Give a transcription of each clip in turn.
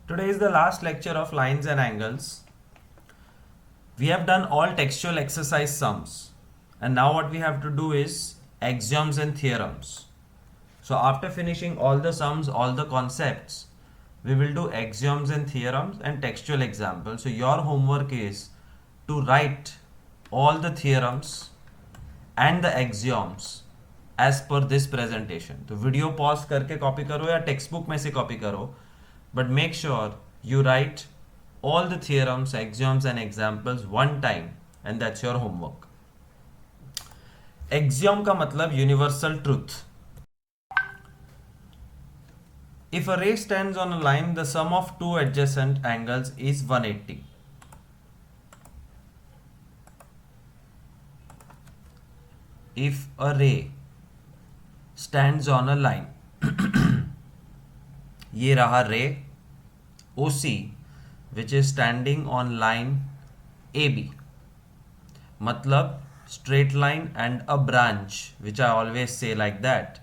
Today is the last lecture of lines and angles. We have done all textual exercise sums, and now what we have to do is axioms and theorems. So after finishing all the sums, all the concepts, we will do axioms and theorems and textual examples. So your homework is to write all the theorems and the axioms as per this presentation. तो video pause करके copy करो या text book में से copy करो, but make sure you write all the theorems, axioms and examples one time, and that's your homework. Axiom का मतलब universal truth. If a ray stands on a line, the sum of two adjacent angles is 180. If a ray stands on a line, ये रहा रे OC which is standing on line AB, मतलब straight line and a branch, which I always say like that.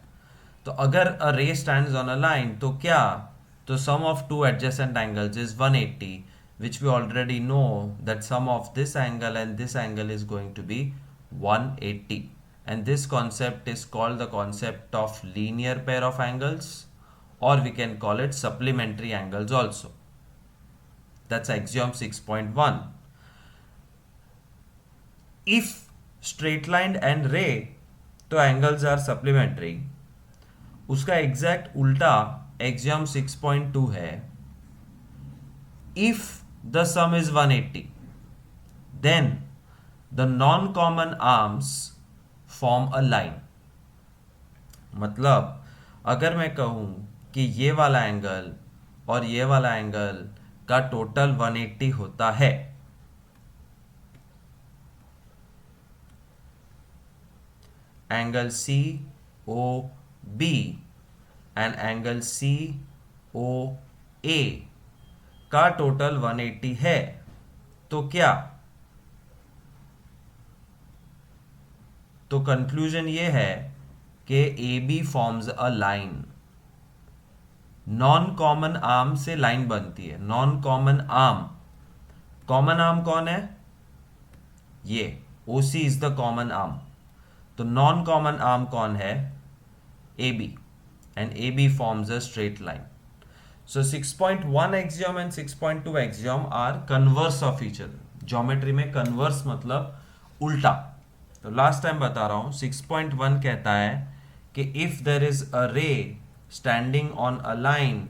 तो अगर a ray stands on a line तो क्या, तो sum of two adjacent angles is 180, which we already know that sum of this angle and this angle is going to be 180, and this concept is called the concept of linear pair of angles, or we can call it supplementary angles also. That's axiom 6.1. If straight line and ray तो angles are supplementary, उसका exact उल्टा axiom 6.2 है. If the sum is 180, then the non-common arms form a line. मतलब अगर मैं कहूं कि ये वाला एंगल और ये वाला एंगल का टोटल 180 होता है, angle C O B and angle C O A का टोटल 180 है, तो क्या, तो कंक्लूजन ये है कि A B forms a line. Non common arm से लाइन बनती है. Non common arm, common arm कौन है, ये OC is the common arm. तो नॉन कॉमन आर्म कौन है, AB, and AB forms a straight line. So 6.1 axiom and 6.2 axiom are converse of each other. Geometry में converse मतलब उल्टा. तो लास्ट टाइम बता रहा हूं, 6.1 कहता है कि if there is a ray standing on a line,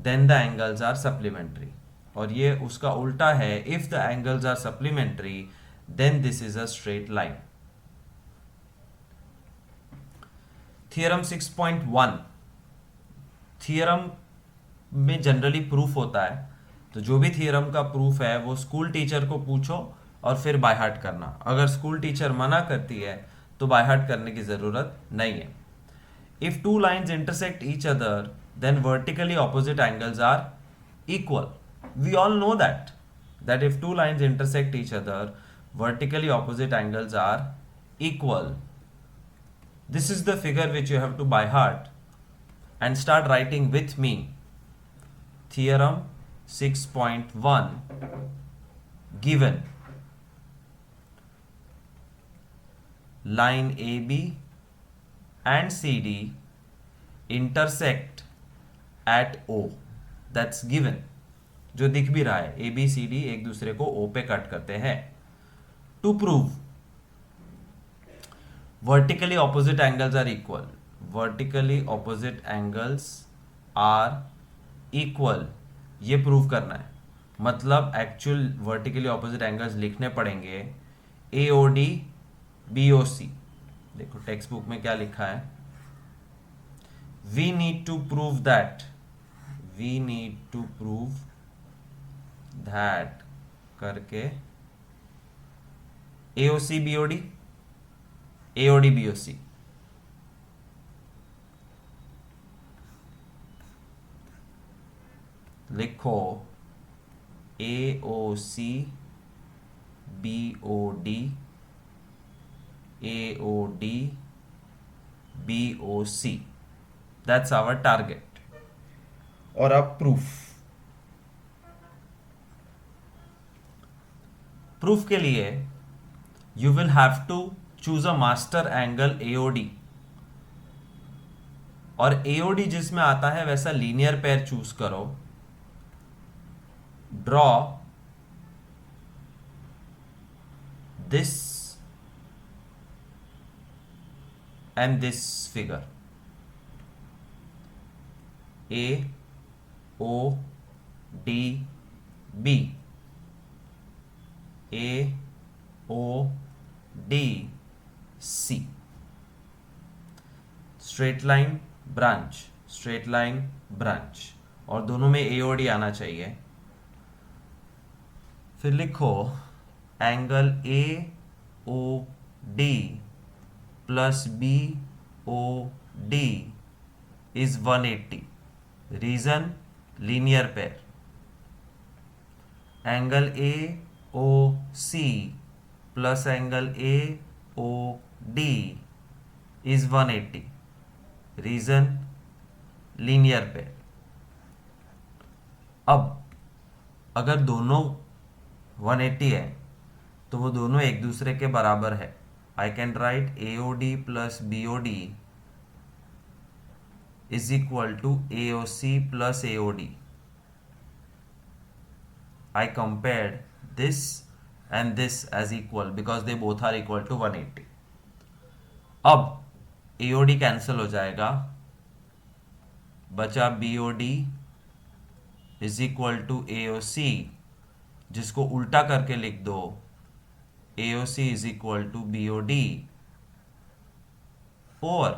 then the angles are supplementary. और ये उसका उल्टा है, if the angles are supplementary, then this is a straight line. Theorem 6.1, theorem में जनरली प्रूफ होता है. तो जो भी थियरम का प्रूफ है वो स्कूल टीचर को पूछो और फिर बाय हार्ट करना. अगर स्कूल टीचर मना करती है तो बाय हार्ट करने की ज़रूरत नहीं है. If two lines intersect each other, then vertically opposite angles are equal. We all know that if two lines intersect each other, vertically opposite angles are equal. This is the figure which you have to by heart and start writing with me. Theorem 6.1 given. Line AB and CD intersect at O. That's given. जो दिख भी रहा है, ABCD एक दूसरे को O पे cut करते हैं. To prove vertically opposite angles are equal. Vertically opposite angles are equal, ये प्रूव करना है. मतलब एक्चुअल वर्टिकली ऑपोजिट एंगल्स लिखने पड़ेंगे. AOD BOC, देखो टेक्स्ट बुक में क्या लिखा है, we need to prove that करके AOC BOC लिखो. AOC BOD BOC, that's our target. और अब प्रूफ. प्रूफ के लिए you will have to choose a master angle AOD, और एओडी जिसमें आता है वैसा लीनियर पेयर चूज करो। Draw this and this figure, A O D B, A O D C, straight line branch, straight line branch, और दोनों में AOD आना चाहिए। फिर लिखो angle A O D plus B O D is 180, reason linear pair. Angle A O C plus angle A O D is 180, reason linear pair. अब अगर दोनों 180 है तो वो दोनों एक दूसरे के बराबर है। I can write A O D plus B O D is equal to A O C plus A O D. I compared this and this as equal because they both are equal to 180. अब AOD cancel हो जाएगा, बचा BOD is equal to AOC, जिसको उल्टा करके लिख दो AOC is equal to BOD। और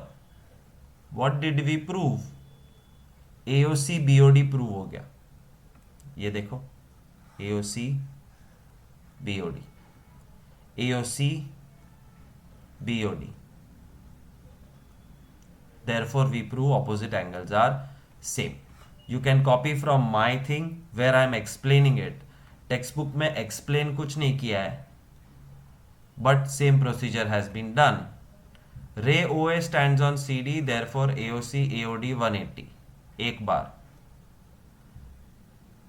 what did we prove? AOC BOD prove हो गया। ये देखो AOC BOD, AOC BOD. Therefore, we prove opposite angles are same. You can copy from my thing where I am explaining it. Textbook में explain कुछ नहीं किया है, but same procedure has been done. Ray OA stands on CD, therefore AOC AOD 180. एक बार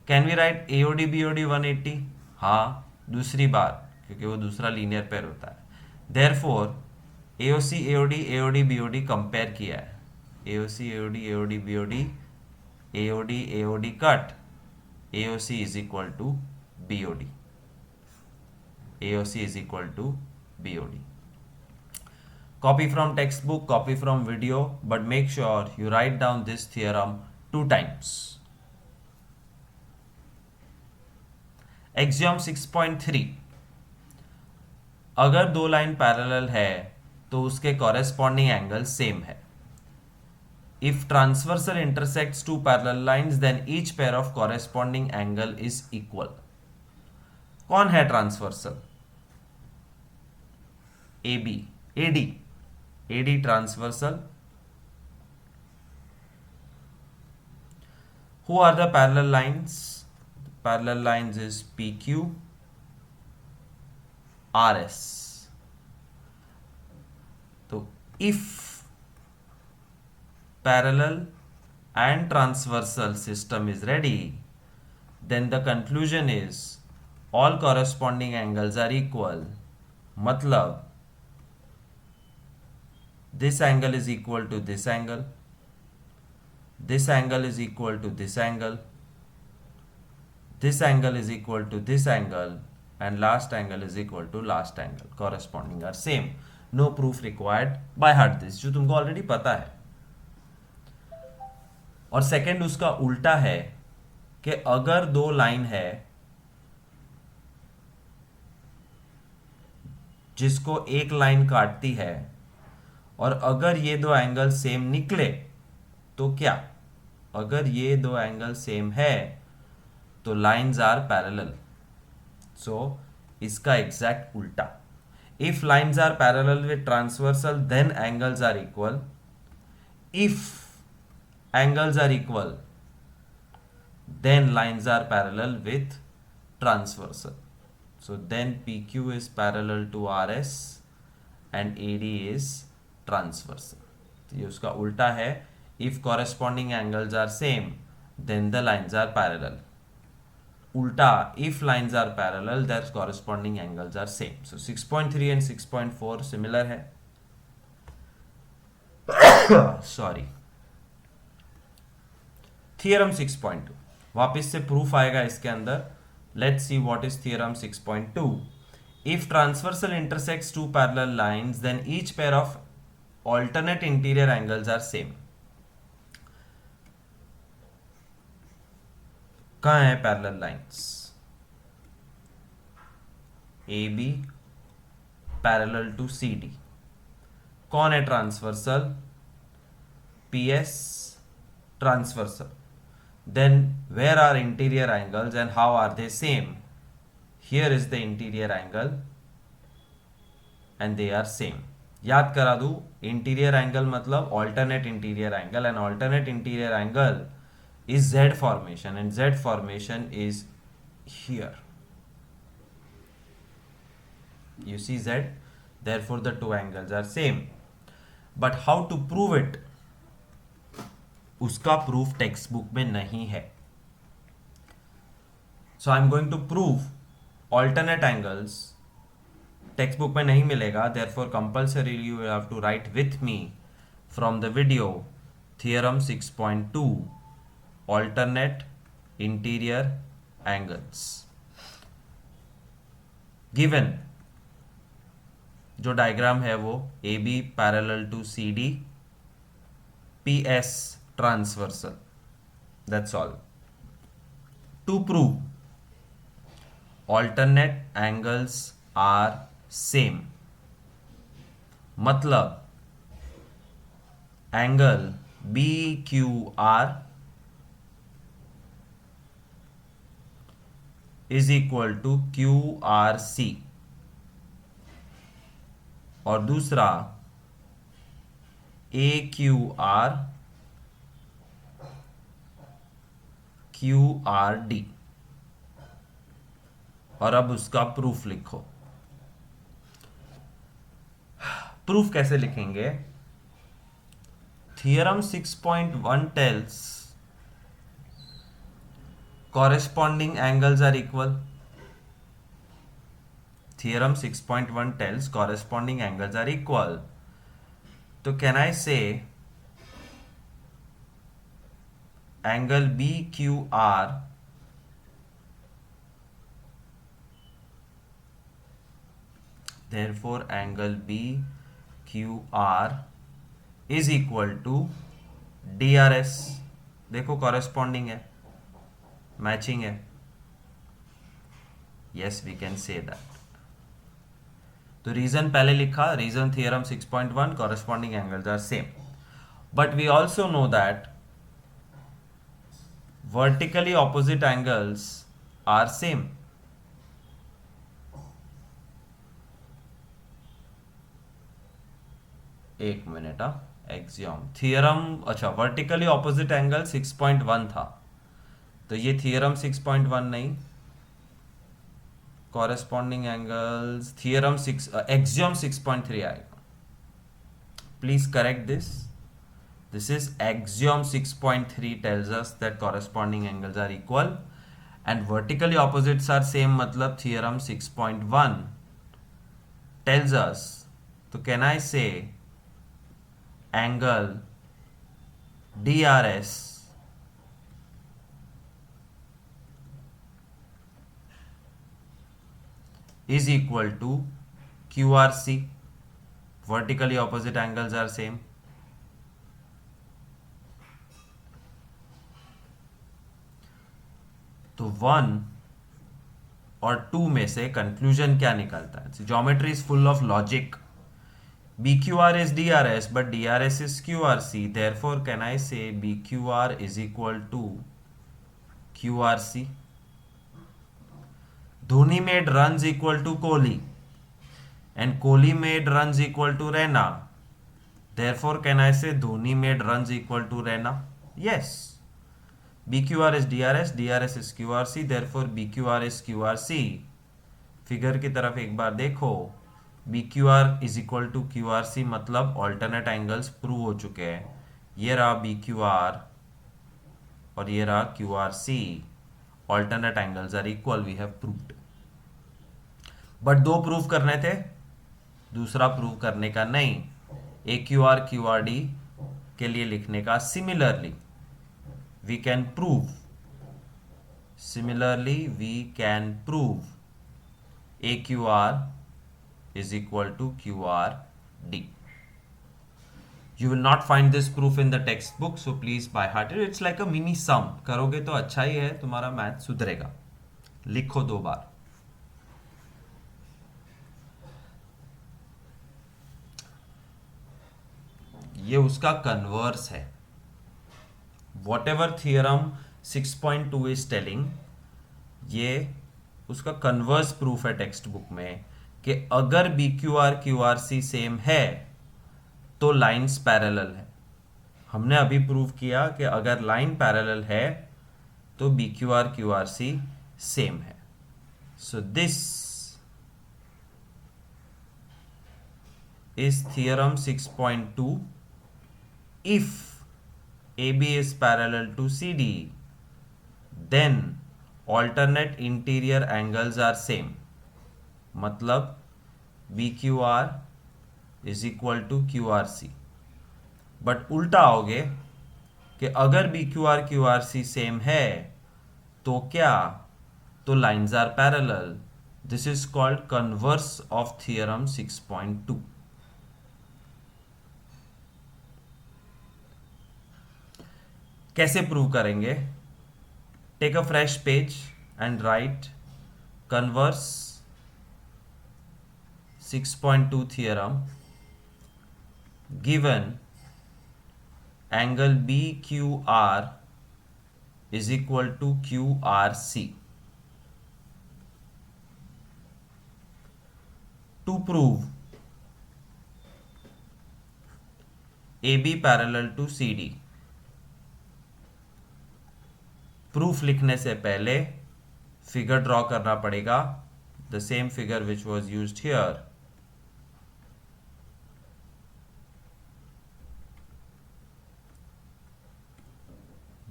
can we write AOD BOD 180? हाँ, दूसरी बार, क्योंकि वो दूसरा लीनियर पेयर होता है। Therefore AOC AOD AOD BOD compare किया है, AOC AOD AOD BOD, AOD AOD cut, AOC is equal to BOD, AOC is equal to BOD। Copy from textbook, copy from video, but make sure you write down this theorem 2 times. Axiom 6.3, अगर दो line parallel है तो उसके corresponding angle same है। If transversal intersects two parallel lines then each pair of corresponding angle is equal. कौन है transversal? AB, AD transversal. Who are the parallel lines? Parallel lines is PQ, RS. तो if parallel and transversal system is ready, then the conclusion is all corresponding angles are equal. मतलब this angle is equal to this angle, this angle is equal to this angle, this angle is equal to this angle, and last angle is equal to last angle. Corresponding are same. No proof required. By heart this, जो तुमको already पता है। और second उसका उल्टा है कि अगर दो लाइन है जिसको एक लाइन काटती है और अगर ये दो एंगल सेम निकले तो क्या? अगर ये दो एंगल सेम है तो लाइन्स आर पैरेलल। सो इसका एग्जैक्ट उल्टा, if lines are parallel with transversal then angles are equal. If angles are equal then lines are parallel with transversal. So then PQ is parallel to RS and AD is transversal. तो ये उसका उल्टा है, if corresponding angles are same then the lines are parallel. उल्टा, if lines are parallel their corresponding angles are same. So 6.3 and 6.4 similar है. Sorry. Theorem 6.2 वापस से proof आएगा इसके अंदर. Let's see what is theorem 6.2. If transversal intersects two parallel lines then each pair of alternate interior angles are same. कहाँ है parallel lines? A B parallel to C D. कौन है ट्रांसवर्सल? P S transversal. Then where are interior angles and how are they same? Here is the interior angle and they are same. याद करा दूं, interior angle मतलब alternate interior angle, and alternate interior angle is Z formation and Z formation is here. You see Z, therefore the two angles are same. But how to prove it? उसका proof text book में नहीं है. So I am going to prove alternate angles. Text book में नहीं मिलेगा, therefore compulsory you have to write with me from the video theorem 6.2 alternate interior angles. Given जो diagram है वो A B parallel to C D, P S transversal. That's all. To prove alternate angles are same मतलब angle B Q R is equal to Q R C, और दूसरा ए Q R D. और अब उसका proof लिखो. Proof कैसे लिखेंगे? Theorem 6.1 tells corresponding angles are equal. Theorem 6.1 tells corresponding angles are equal. तो can I say angle BQR therefore angle BQR is equal to DRS. देखो corresponding है, मैचिंग है. Yes we can say that. तो reason पहले लिखा, reason theorem 6.1 corresponding angles are same. But we also know that vertically opposite angles are same. एक minute. Axiom theorem, अच्छा vertically opposite angle 6.1 था, तो ये थियरम 6.1 नहीं, कॉरेस्पॉन्डिंग एंगल्स थियरम 6 एक्सियम 6.3 आएगा. Please correct this. This is axiom 6.3 tells us that corresponding angles are equal and vertically opposites are same मतलब theorem 6.1 tells us. तो can I say angle DRS is equal to QRC. Vertically opposite angles are same. तो 1 और 2 में से conclusion क्या निकलता है? Geometry is full of logic. BQR is DRS but DRS is QRC. Therefore can I say BQR is equal to QRC? Dhoni made runs equal to Kohli and Kohli made runs equal to Raina. Therefore can I say Dhoni made runs equal to Raina? Yes. BQR is DRS, DRS is QRC, therefore BQR is QRC. Figure की तरफ एक बार देखो. BQR is equal to QRC मतलब alternate angles prove हो चुके हैं. ये रहा BQR और ये रहा QRC. alternate angles are equal, we have proved. But दो प्रूव करने थे, दूसरा प्रूव करने का नहीं, A Q R Q R D के लिए लिखने का similarly we can prove, similarly we can prove A Q R is equal to Q R D. You will not find this proof in the textbook, so please by heart it. It's like a mini sum. करोगे तो अच्छा ही है, तुम्हारा math सुधरेगा. लिखो 2 बार. ये उसका converse है. Whatever theorem 6.2 is telling, ये उसका कन्वर्स प्रूफ है टेक्स्ट बुक में कि अगर B Q R Q R C same है तो लाइंस पैरेलल है. हमने अभी प्रूव किया कि अगर लाइन पैरेलल है तो B Q R Q R C same है. So this is theorem 6.2. If AB is parallel to CD, then alternate interior angles are same. मतलब BQR is equal to QRC. But उल्टा आओगे कि अगर BQR QRC same है तो क्या, तो lines are parallel. This is called converse of theorem 6.2. कैसे प्रूव करेंगे? Take a fresh page and write converse 6.2 theorem. Given angle B Q R is equal to Q R C. To prove A B parallel to C D. Proof लिखने से पहले figure draw करना पड़ेगा, the same figure which was used here.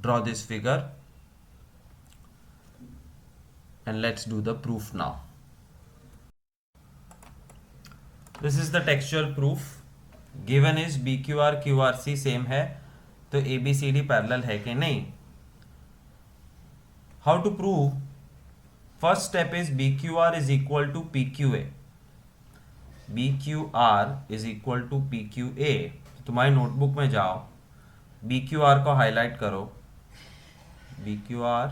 Draw this figure and let's do the proof now. This is the textual proof. Given is B Q R Q R C same है तो A B C D parallel है कि नहीं. How to prove? First step is BQR is equal to PQA. BQR is equal to PQA. तुम्हारी notebook में जाओ, BQR को highlight करो. BQR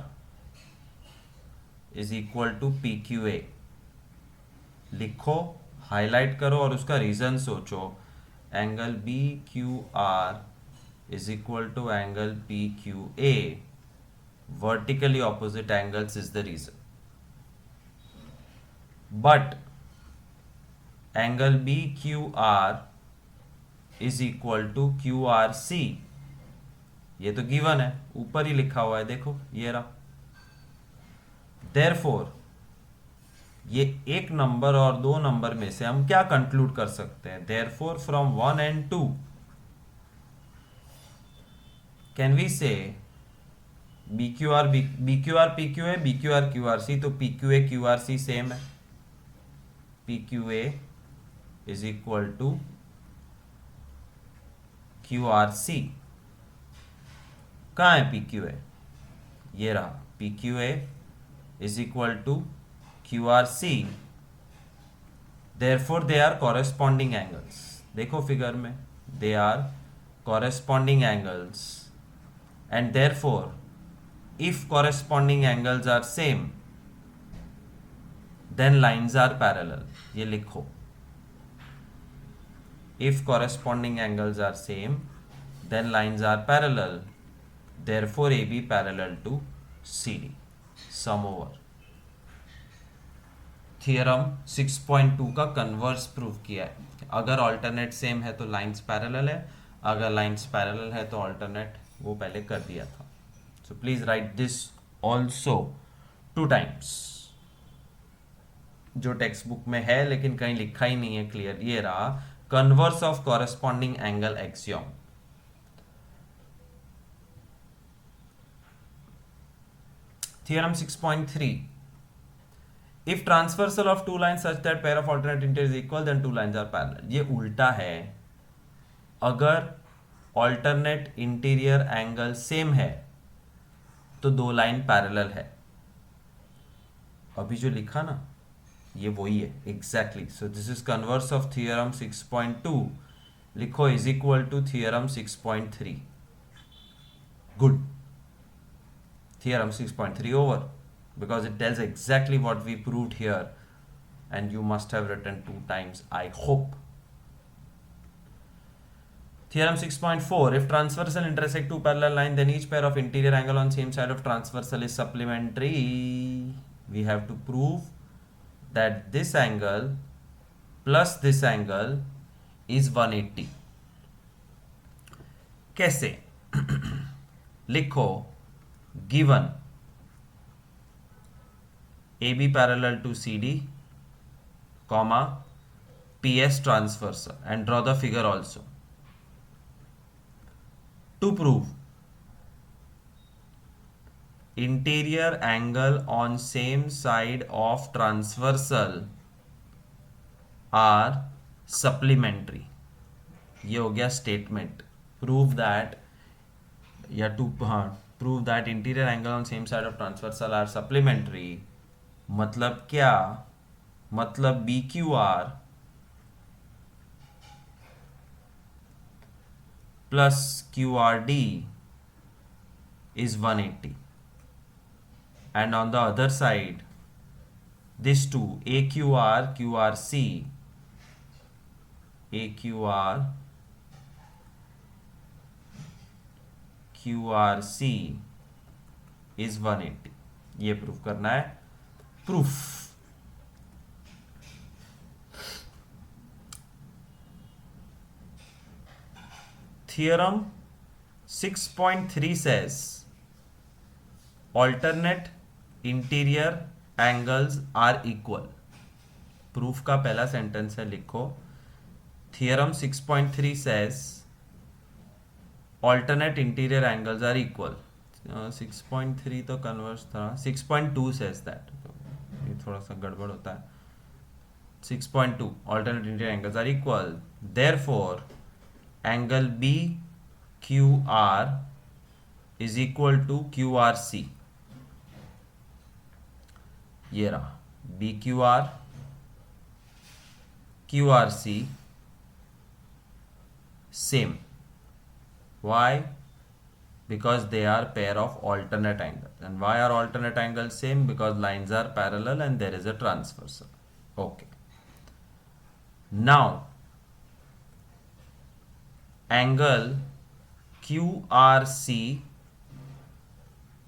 is equal to PQA लिखो, हाईलाइट करो और उसका रीजन सोचो. Angle BQR is equal to angle PQA. Vertically opposite angles is the reason. But angle BQR is equal to QRC. ये तो गिवन है, ऊपर ही लिखा हुआ है, देखो ये रहा. Therefore ये 1 नंबर और 2 नंबर में से हम क्या कंक्लूड कर सकते हैं? Therefore from 1 and 2 can we say BQR PQA BQR QRC, तो PQA QRC सेम है. PQA is equal to QRC. कहाँ है PQA? ये रहा. PQA is equal to QRC. Therefore they are corresponding angles. देखो फिगर में, they are corresponding angles and therefore if corresponding angles are same then lines are parallel. ये लिखो, if corresponding angles are same then lines are parallel, therefore AB parallel to CD. Sum over. Theorem 6.2 का converse prove किया है. अगर alternate same है तो lines parallel है, अगर लाइंस पैरेलल है तो ऑल्टरनेट वो पहले कर दिया था. So please write this also 2 times. जो टेक्स्ट बुक में है लेकिन कहीं लिखा ही नहीं है क्लियर. ये रहा converse of corresponding angle axiom. Theorem 6.3, if transversal of two lines such that pair of alternate interiors is equal then two lines are parallel. ये उल्टा है. अगर alternate interior angle सेम है तो दो लाइन पैरेलल है. अभी जो लिखा ना ये वही है exactly. So this is converse of theorem 6.2. लिखो is equal to theorem 6.3. Good. Theorem 6.3 over because it tells exactly what we proved here and you must have written 2 times, I hope. Theorem 6.4, if transversal intersect two parallel lines then each pair of interior angle on same side of transversal is supplementary. We have to prove that this angle plus this angle is 180. कैसे? लिखो given AB parallel to CD, comma PS transversal, and draw the figure also. To prove interior angle on same side of transversal are supplementary. ये हो गया statement. Prove that या to prove that interior angle on same side of transversal are supplementary. मतलब क्या? मतलब BQR plus QRD is 180, and on the other side this two AQR QRC is 180. ये proof करना है. Proof Theorem 6.3 says alternate interior angles are equal. Proof का पहला sentence है, लिखो Theorem 6.3 says alternate interior angles are equal. 6.3 तो converse था. 6.2 says that. ये थोड़ा सा गड़बड़ होता है. 6.2 alternate interior angles are equal. Therefore angle BQR is equal to QRC. ये रहा BQR QRC same. Why? Because they are pair of alternate angles. And why are alternate angles same? Because lines are parallel and there is a transversal. Okay. Now angle QRC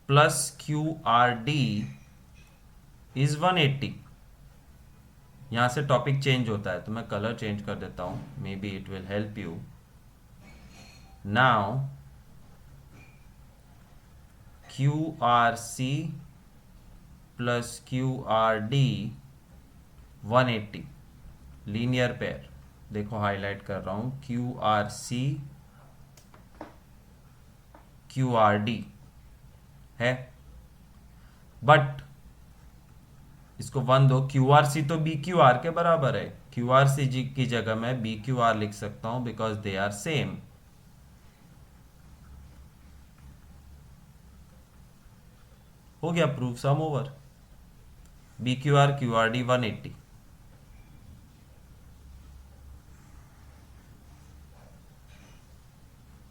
plus QRD is 180. यहाँ से topic change होता है तो मैं colour change कर देता हूँ. May be it will help you. Now QRC plus QRD 180 linear pair. देखो हाईलाइट कर रहा हूं QRC QRD है. बट इसको 1 दो. QRC तो BQR के बराबर है. QRC जी की जगह मैं BQR लिख सकता हूं बिकॉज दे आर सेम. हो गया proof. Sum over. BQR QRD 180.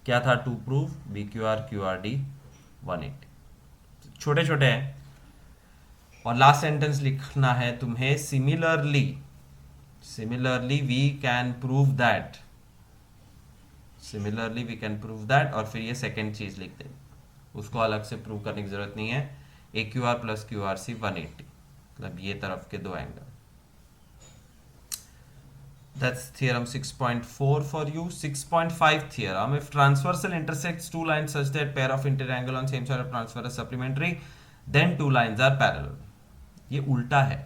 क्या था टू प्रूफ? BQR QRD 180. छोटे छोटे हैं. और लास्ट सेंटेंस लिखना है तुम्हें. Similarly we can prove that. और फिर ये सेकेंड चीज लिख दें. उसको अलग से प्रूव करने की जरूरत नहीं है. AQR plus QRC 180 मतलब ये तरफ के दो angle. That's theorem 6.4 for you. 6.5 theorem. If transversal intersects two lines such that pair of interior angle on same side of transversal is supplementary, then two lines are parallel. ये उल्टा है.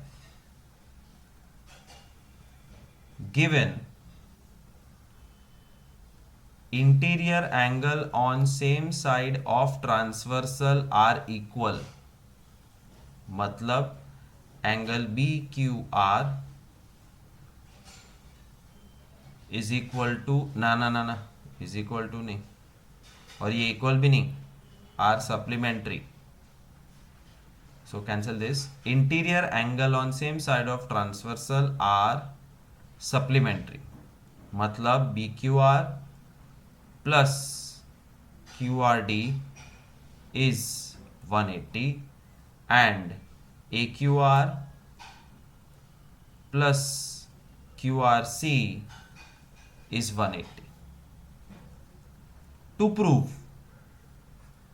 Given interior angle on same side of transversal are equal. मतलब angle B Q R is equal to ना ना ना ना is equal to नहीं, और ये इक्वल भी नहीं, are supplementary. So cancel this. Interior angle on same side of transversal are supplementary. मतलब BQR plus QRD is 180 and AQR plus QRC is 180. To prove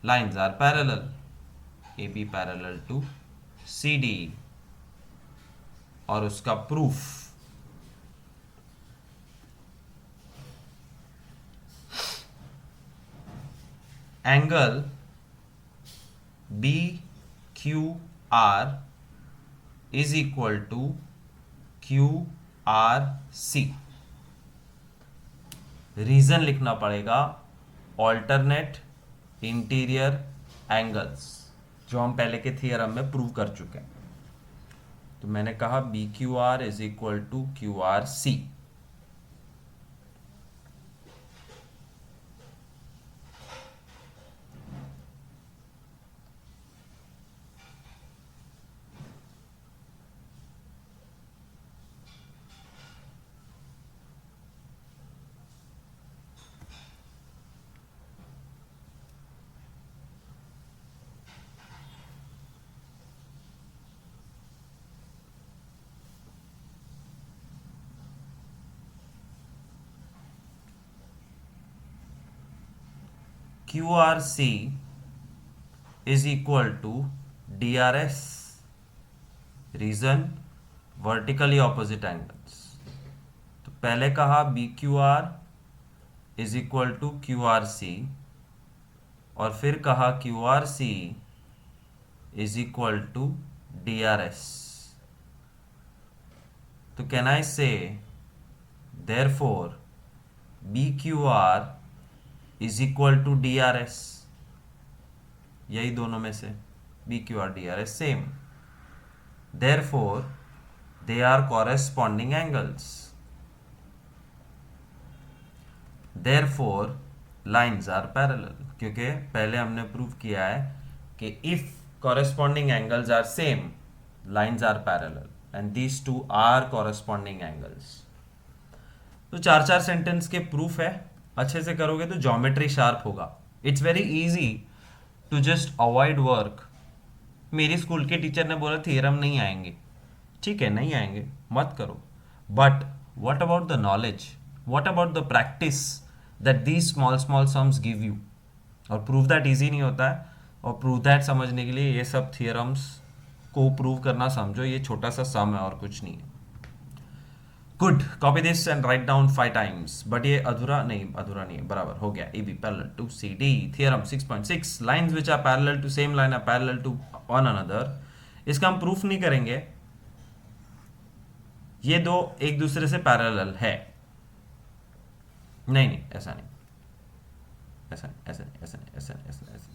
lines are parallel, AB parallel to CD, और उसका proof angle B Q R is equal to Q R C. Reason लिखना पड़ेगा, alternate interior angles, जो हम पहले के theorem में prove कर चुके हैं. तो मैंने कहा B Q R is equal to Q R C. QRC is equal to DRS. Reason vertically opposite angles. तो पहले कहा BQR is equal to QRC और फिर कहा QRC is equal to DRS. तो can I say therefore BQR is equal to DRS. यही दोनों में से BQR DRS same, therefore they are corresponding angles, therefore lines are parallel. क्योंकि पहले हमने प्रूव किया है कि if corresponding angles are same, lines are parallel, and these two are corresponding angles. तो चार चार सेंटेंस के प्रूफ है, अच्छे से करोगे तो ज्योमेट्री शार्प होगा. It's very easy to just avoid work. मेरी स्कूल के टीचर ने बोला थियरम नहीं आएंगे, ठीक है नहीं आएंगे, मत करो. But what about the knowledge, what about the practice that these small small sums give you. और प्रूव दैट ईजी नहीं होता है, और प्रूव दैट समझने के लिए ये सब थियरम्स को प्रूव करना समझो, ये छोटा सा सम है और कुछ नहीं है. Good, copy this and write down 5 times. But ये अधूरा नहीं है, बराबर हो गया. AB parallel to CD. Theorem 6.6, lines which are parallel to same line are parallel to one another. इसका हम प्रूफ नहीं करेंगे, ये दो एक दूसरे से पैरेलल है. नहीं ऐसा नहीं, ऐसा नहीं, ऐसा नहीं, ऐसा नहीं, ऐसा नहीं, ऐसा नहीं, ऐसा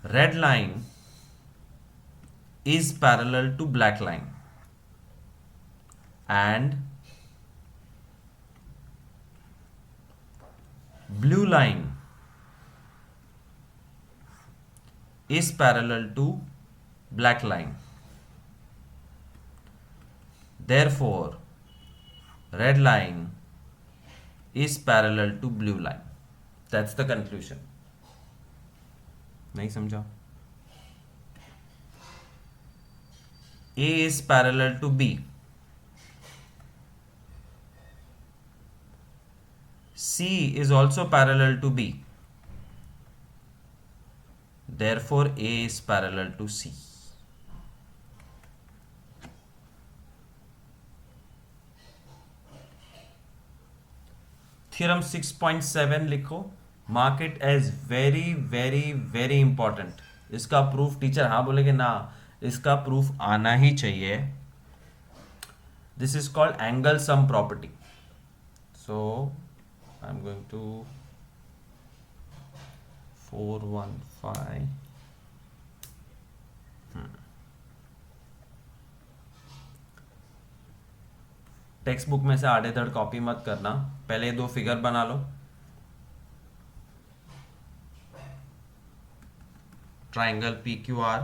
नहीं. Red line is parallel to black line and blue line is parallel to black line. Therefore red line is parallel to blue line. That's the conclusion. नहीं समझा? A is parallel to B. C is also parallel to B. Therefore A is parallel to C. Theorem 6.7 लिखो. Mark it as very very very important. इसका proof teacher हाँ बोलेगे ना, इसका proof आना ही चाहिए. This is called angle sum property. So I'm going to 415 text book में से आधे धड़ कॉपी मत करना, पहले दो फिगर बना लो। ट्राइंगल पी क्यू आर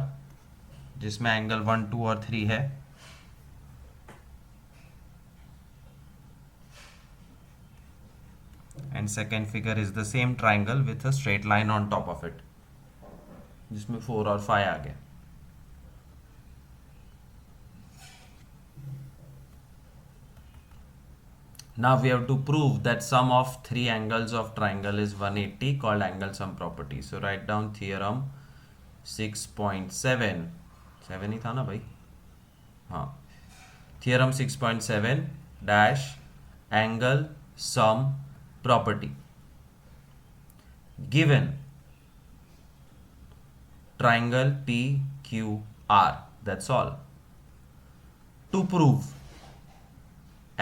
जिसमें एंगल 1, 2 और 3 है, and second figure is the same triangle with a straight line on top of it जिसमें 4 और 5 आ गए। Now we have to prove that sum of three angles of triangle is 180, called angle sum property. So write down theorem 6.7, 7 ही था ना भाई, हाँ, theorem 6.7 dash angle sum property. Given triangle PQR, that's all. To prove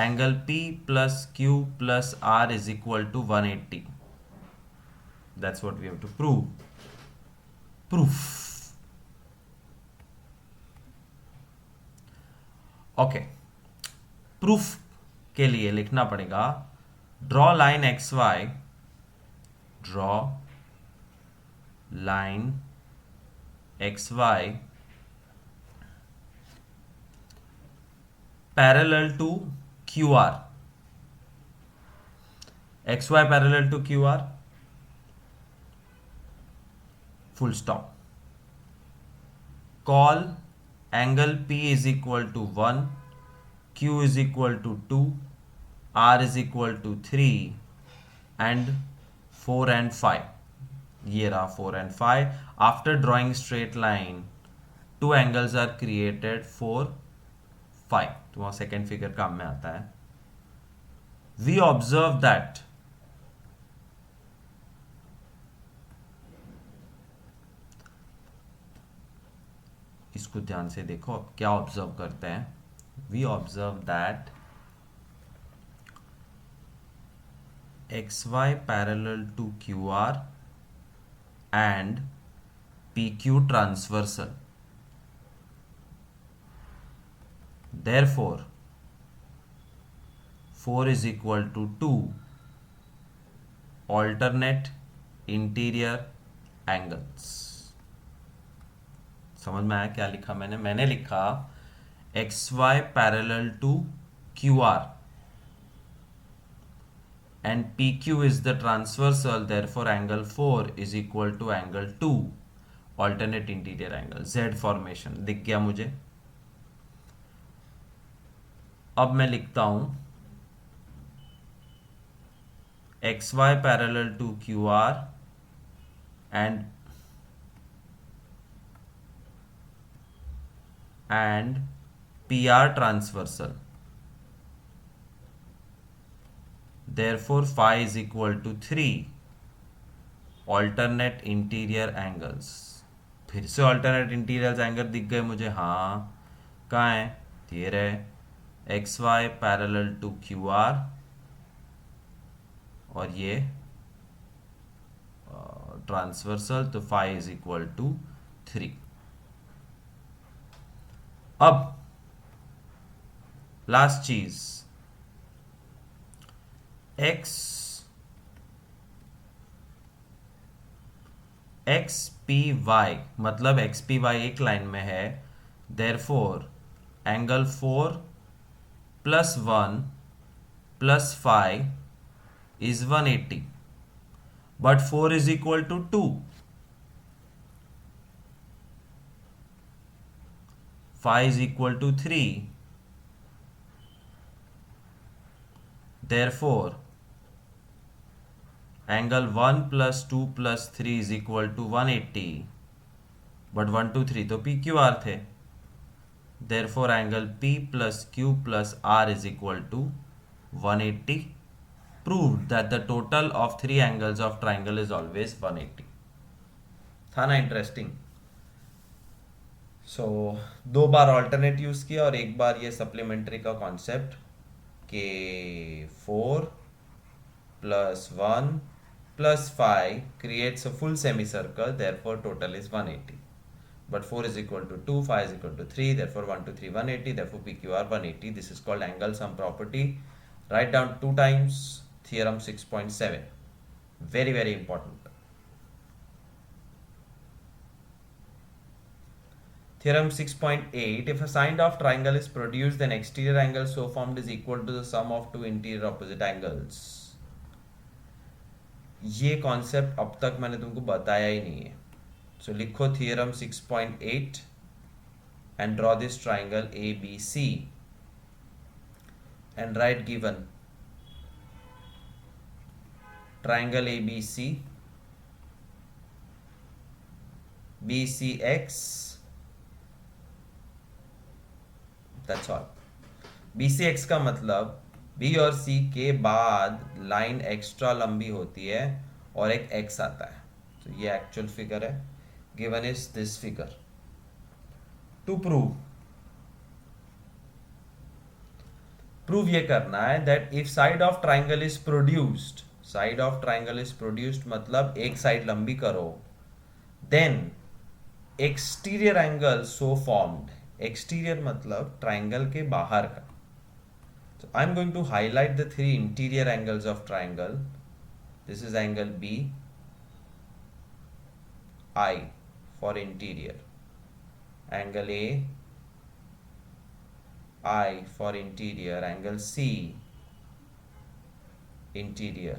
angle P plus Q plus R is equal to 180. That's what we have to prove. Proof. Okay. Proof के लिए लिखना पड़ेगा draw line xy, draw line xy parallel to QR. XY parallel to QR. Full stop. Call angle P is equal to 1, Q is equal to 2, R is equal to 3 and 4 and 5. ये रहा 4 and 5. After drawing straight line, two angles are created, 4, 5. तो वहाँ second figure काम में आता है। We observe that इसको ध्यान से देखो, अब क्या ऑब्जर्व करते हैं। We observe that XY parallel to QR and PQ transversal. Therefore 4 is equal to 2 alternate interior angles. समझ में आया क्या लिखा मैंने लिखा XY parallel to QR and PQ is the transversal, therefore angle 4 is equal to angle 2 alternate interior angle. Z formation दिख गया मुझे। अब मैं लिखता हूं XY parallel to QR and PR transversal. Therefore phi is equal to 3 alternate interior angles. फिर से alternate interior angle दिख गए मुझे, हाँ कहाँ है, ये रहे XY parallel to QR और ये ट्रांसवर्सल, तो फाई इज इक्वल टू 3। अब लास्ट चीज एक्स पी वाई, मतलब एक्स पी वाई एक लाइन में है, therefore angle 4 + 1 + 5 is 180, but 4 is equal to 2. 5 is equal to 3. Therefore angle 1 + 2 + 3 is equal to 180, but 1, 2, 3 तो PQR थे। Therefore angle P + Q + R is equal to 180. Proved that the total of three angles of triangle is always 180. था ना interesting. सो 2 बार alternate use किया और एक बार ये supplementary का concept कि 4 + 1 + 5 creates a full semicircle, therefore total is 180. but 4 is equal to 2, 5 is equal to 3, therefore 1 to 3 180, therefore PQR 180. This is called angle sum property. Write down 2 times theorem 6.7. Very, very important. Theorem 6.8, if a signed off triangle is produced, then exterior angle so formed is equal to the sum of two interior opposite angles. ये concept अब तक मैंने तुमको बताया ही नहीं है. सो लिखो theorem 6.8 and draw this triangle ABC and write given triangle ABC BCX, that's all. BCX का मतलब B और C के बाद लाइन एक्स्ट्रा लंबी होती है और एक X आता है. तो ये एक्चुअल फिगर है. Given is this figure. To prove ये करना है that if side of triangle is produced, side of triangle is produced मतलब एक साइड लंबी करो, then exterior angle so formed. Exterior मतलब ट्राइंगल के बाहर का. So I'm going to highlight the three interior angles of triangle. This is angle B, I for interior. Angle A, I for interior. Angle C, interior.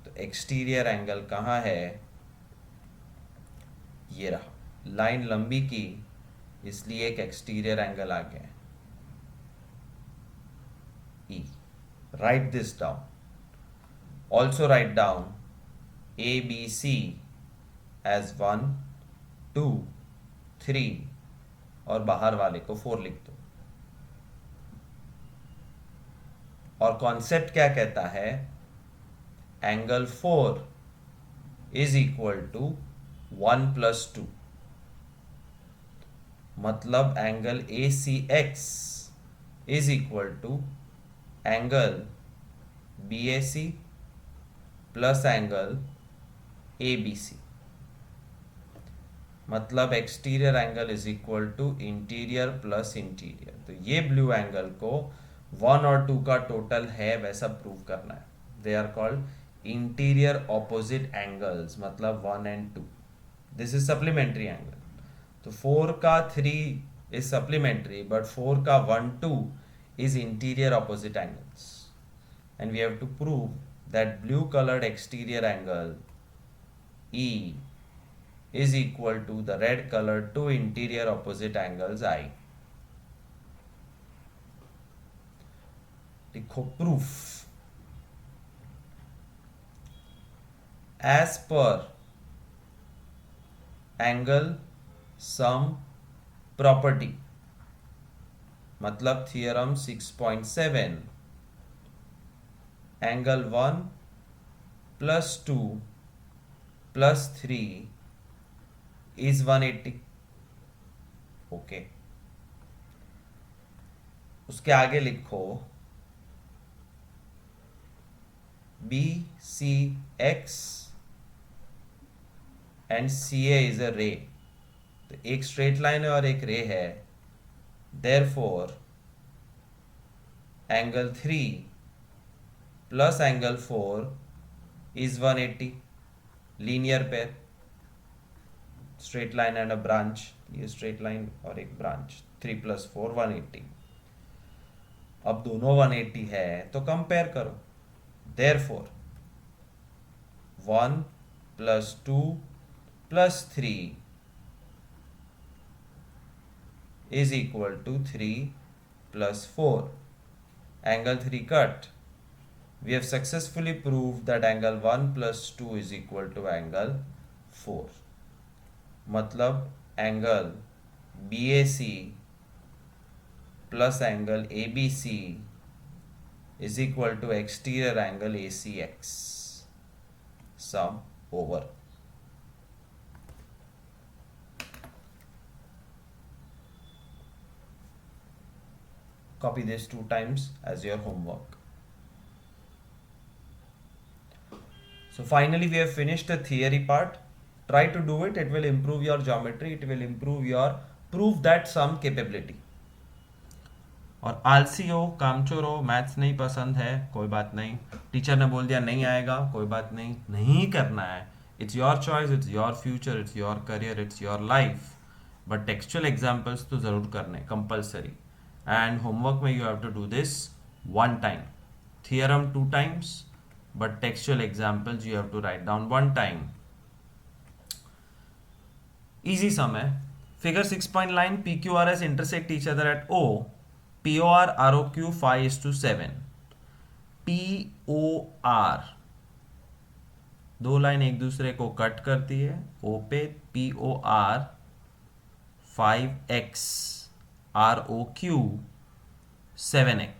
तो exterior angle कहाँ है? ये रहा. Line लंबी की इसलिए एक exterior angle आ गया. E. Write this down. Also write down ABC as 1, 2, 3 और बाहर वाले को 4 लिख दो. और कॉन्सेप्ट क्या कहता है? Angle 4 is equal to 1 + 2. मतलब angle ACX is equal to angle BAC plus angle ABC. मतलब exterior angle is equal to interior plus interior. तो ये ब्लू एंगल को 1 और 2 का टोटल है वैसा प्रूव करना है. They are called interior opposite angles, मतलब 1 and 2. This is supplementary angle. तो 4 का 3 इज सप्लीमेंट्री, बट 4 का 1, 2 is interior opposite angles, and we have to prove that blue colored exterior angle E is equal to the red colored two interior opposite angles I. लिखो proof. As per angle sum property, मतलब theorem 6.7, angle 1 + 2 + 3 is 180. Okay. उसके आगे लिखो BCX and CA is a रे. तो एक straight line है और एक रे है. Therefore, angle 3 plus angle 4 is 180. Linear pair. Straight line and a branch. ये straight line और एक branch. 3 + 4 180. अब दोनों 180 है तो कंपेयर करो. Therefore, 1 + 2 + 3 is equal to 3 + 4. Angle 3 cut. We have successfully proved that angle 1 + 2 is equal to angle 4. मतलब angle BAC plus angle ABC is equal to exterior angle ACX. Sum over. Copy this 2 times as your homework. So finally we have finished the theory part. try to do it. It will improve your geometry, it will improve your prove that sum capability. और आलसी हो, कामचोर हो, maths नहीं पसंद है, कोई बात नहीं, टीचर ने बोल दिया नहीं आएगा, कोई बात नहीं, नहीं करना है, it's your choice, it's your future, it's your career, it's your life, but textual examples तो ज़रूर करने कंपल्सरी. एंड होमवर्क में you have to do this one time, theorem 2 times, but textual examples you have to write down 1 time. Easy sum है. Figure 6.9, PQRS intersect each other at O. POR ROQ 5:7. POR दो line एक दूसरे को cut करती है. O पे POR 5x, ROQ 7x.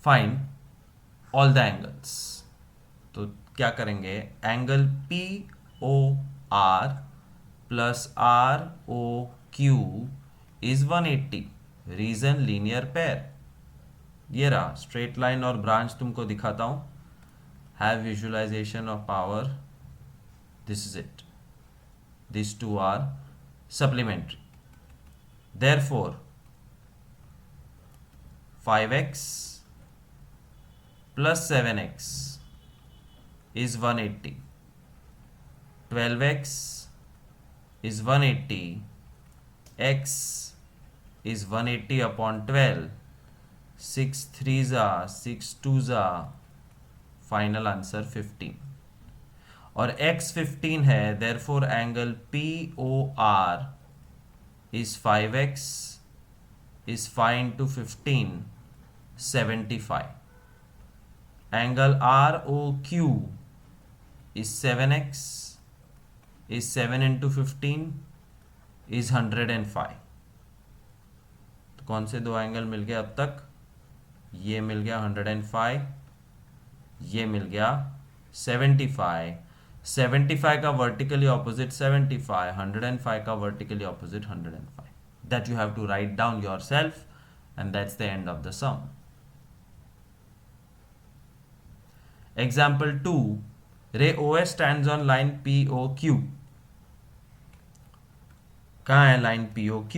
Find all the angles. तो क्या करेंगे, angle P O R plus R O Q is 180. Reason linear pair. ये रहा स्ट्रेट लाइन और ब्रांच तुमको दिखाता हूं. Have visualisation of power. This is it. This two are supplementary. Therefore 5x plus 7x is 180. 12x is 180. X is 180 upon 12. 6 3s are 6 2s are. Final answer 15. और x 15 है, therefore angle POR is 5x is 5 into 15, 75. Angle ROQ is 7x is 7 into 15 is 105. तो कौन से दो angle मिल गए अब तक? ये मिल गया 105, ये मिल गया 75. 75 का वर्टिकली ऑपोजिट 75, 105 का vertically opposite 105. That you have to write down yourself, and that's the end of the sum. Example 2, ray OS stands on line POQ. कहाँ है लाइन POQ?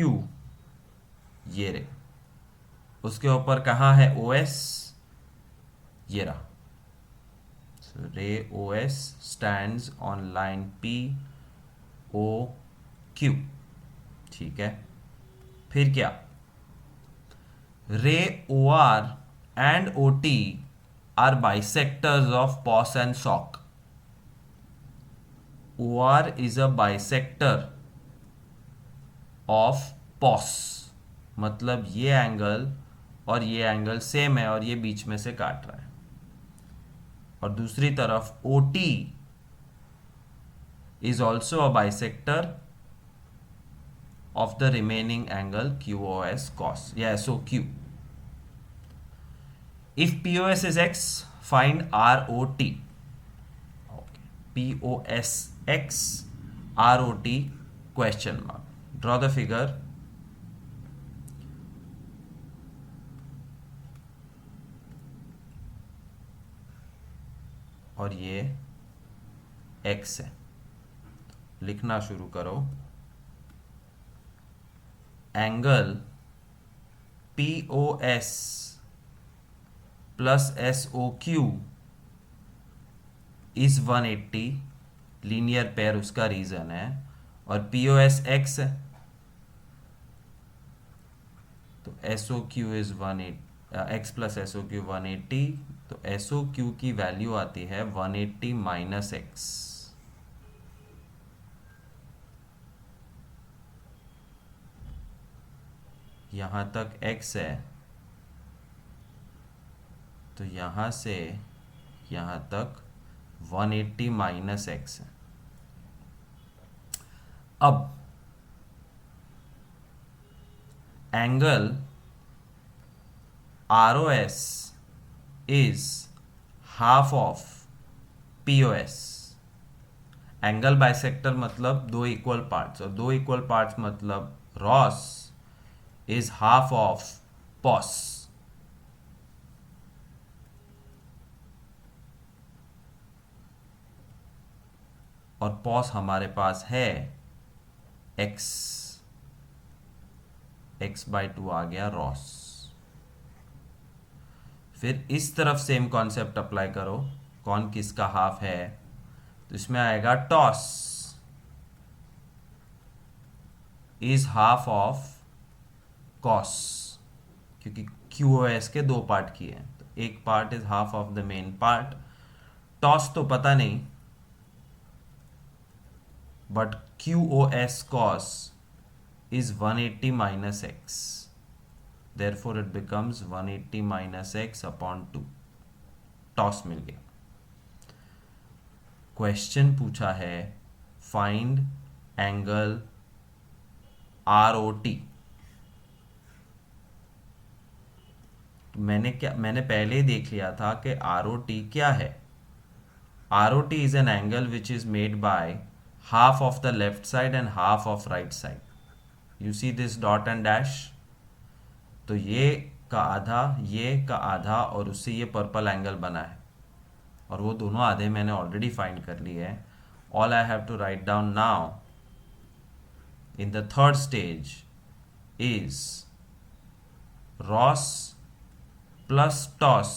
ये रे. उसके ऊपर कहाँ है OS? ये रहा. So ray OS stands on line POQ. ठीक है. फिर क्या? ray OR and OT are bisectors of POS and SOC. OR is a bisector of POS. मतलब ये एंगल और ये एंगल सेम है और ये बीच में से काट रहा है. और दूसरी तरफ OT is also a bisector of the remaining angle QoS cos या SOQ. If POS is x, find ROT. Okay. POS x, ROT question mark. Draw the figure. और ये x है. लिखना शुरू करो. Angle POS plus SOQ is 180. Linear pair उसका reason है. और POS x है तो SOQ is 180. x plus SOQ 180. तो SOQ की वैल्यू आती है 180 माइनस एक्स. यहां तक x है तो यहां से यहां तक 180 माइनस एक्स है. अब angle ROS is half of POS. Angle bisector मतलब दो इक्वल पार्ट्स, और दो इक्वल पार्ट्स मतलब ROS is half of POS. और पॉस हमारे पास है x, x/2 आ गया रॉस। फिर इस तरफ सेम कॉन्सेप्ट अप्लाई करो, कौन किसका हाफ है, तो इसमें आएगा TOS is half of QOS, क्योंकि क्यू ओ एस के दो पार्ट किए हैं, तो एक part is half of the main part. TOS तो पता नहीं, but Q O S QOS is 180 minus x, therefore it becomes 180 minus x upon 2। TOS मिल गया। क्वेश्चन पूछा है find angle R O T. मैंने पहले ही देख लिया था कि आर ओ टी क्या है। R O T is an angle which is made by half of the left side and half of right side. You see this dot and dash, तो ये का आधा, ये का आधा, और उससे ये पर्पल एंगल बना है, और वो दोनों आधे मैंने ऑलरेडी फाइंड कर लिए हैं। All I have to write down now in the third stage is ROS plus TOS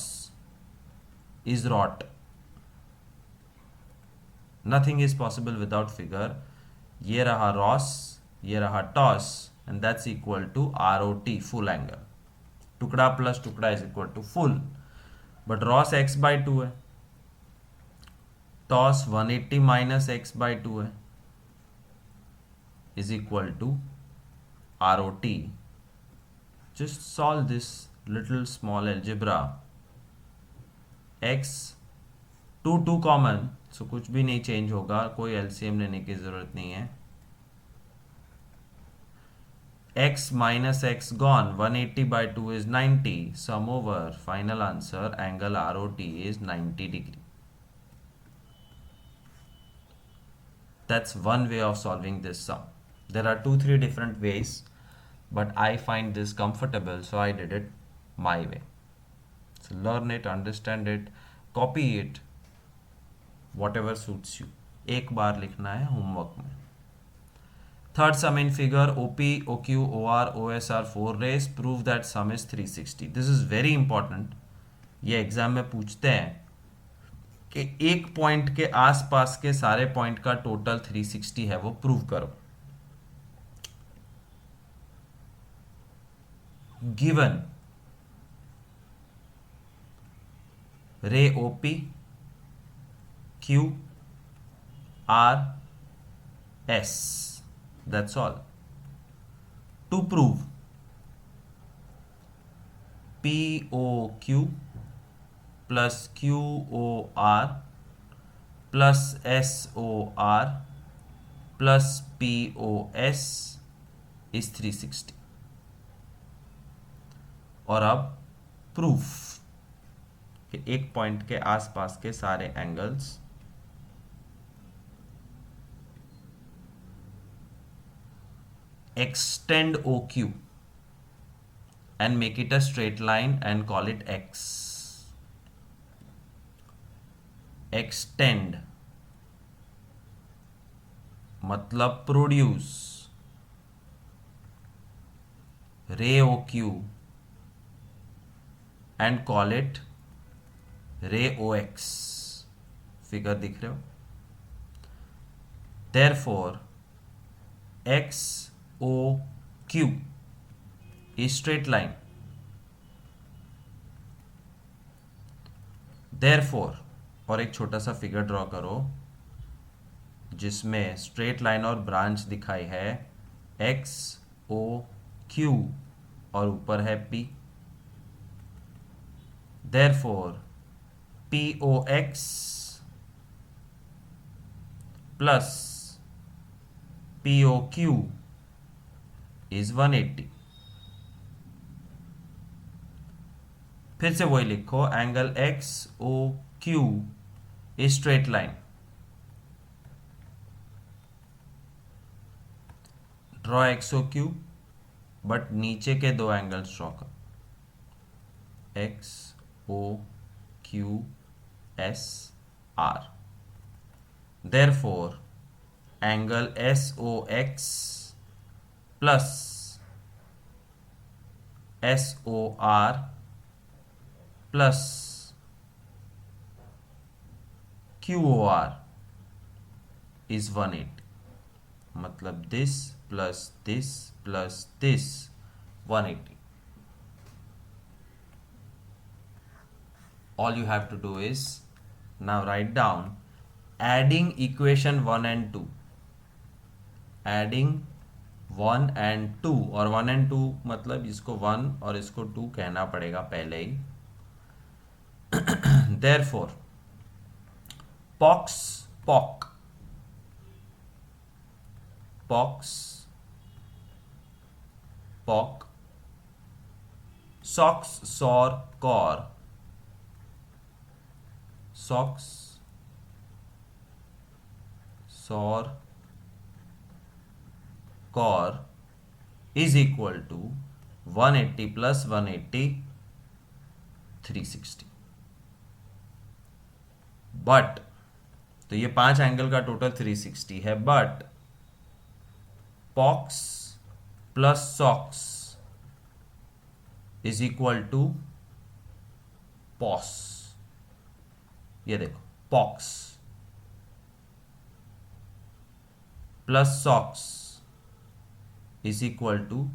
is ROT. Nothing is possible without figure. ये रहा रॉस, ये रहा TOS, and that's equal to R O T, full angle. टुकड़ा plus टुकड़ा is equal to full, but ROS x/2 है, TOS 180 minus x/2 है, is equal to R O T. Just solve this little small algebra. x 2 common, सो कुछ भी नहीं change होगा, कोई LCM लेने की जरूरत नहीं है। x minus x gone, 180/2 is 90, sum over, final answer, angle ROT is 90 degree. That's one way of solving this sum. There are 2-3 different ways, but I find this comfortable, so I did it my way. So learn it, understand it, copy it, whatever suits you. एक बार लिखना है homework में। Third sum in figure, OP, OQ, OR, OS are 4 rays. Prove that sum is 360. This is very important. ये exam में पूछते हैं कि एक पॉइंट के आसपास के सारे पॉइंट का टोटल 360 है, वो प्रूव करो। गिवन रे OP, Q, R, S. That's all. To prove POQ plus QOR plus SOR plus POS is 360। और अब प्रूफ कि एक पॉइंट के आसपास के सारे angles extend OQ and make it a straight line and call it X. Extend मतलब produce ray OQ and call it ray OX। Figure दिख रहे हो? Therefore X OQ is straight line। Therefore, और एक छोटा सा फिगर ड्रॉ करो जिसमें स्ट्रेट लाइन और ब्रांच दिखाई है X O Q और ऊपर है P। Therefore, POX plus POQ is 180। फिर से वही लिखो, angle X O Q is straight line. Draw X O Q, but नीचे के दो एंगल्स ड्रॉ करो, X O Q S R. Therefore angle SOX plus SOR plus QOR is 180, मतलब this plus this plus this 180. All you have to do is now write down adding equation 1 and 2, adding 1 and 2, और 1 and 2 मतलब इसको 1 और इसको 2 कहना पड़ेगा पहले ही. Therefore pox poc pox poc sox sor cor sox sor cor is equal to 180 plus 180 360. But तो ये 5 एंगल का टोटल 360 है, but POX plus SOX is equal to POS. ये देखो, POX plus SOX is equal to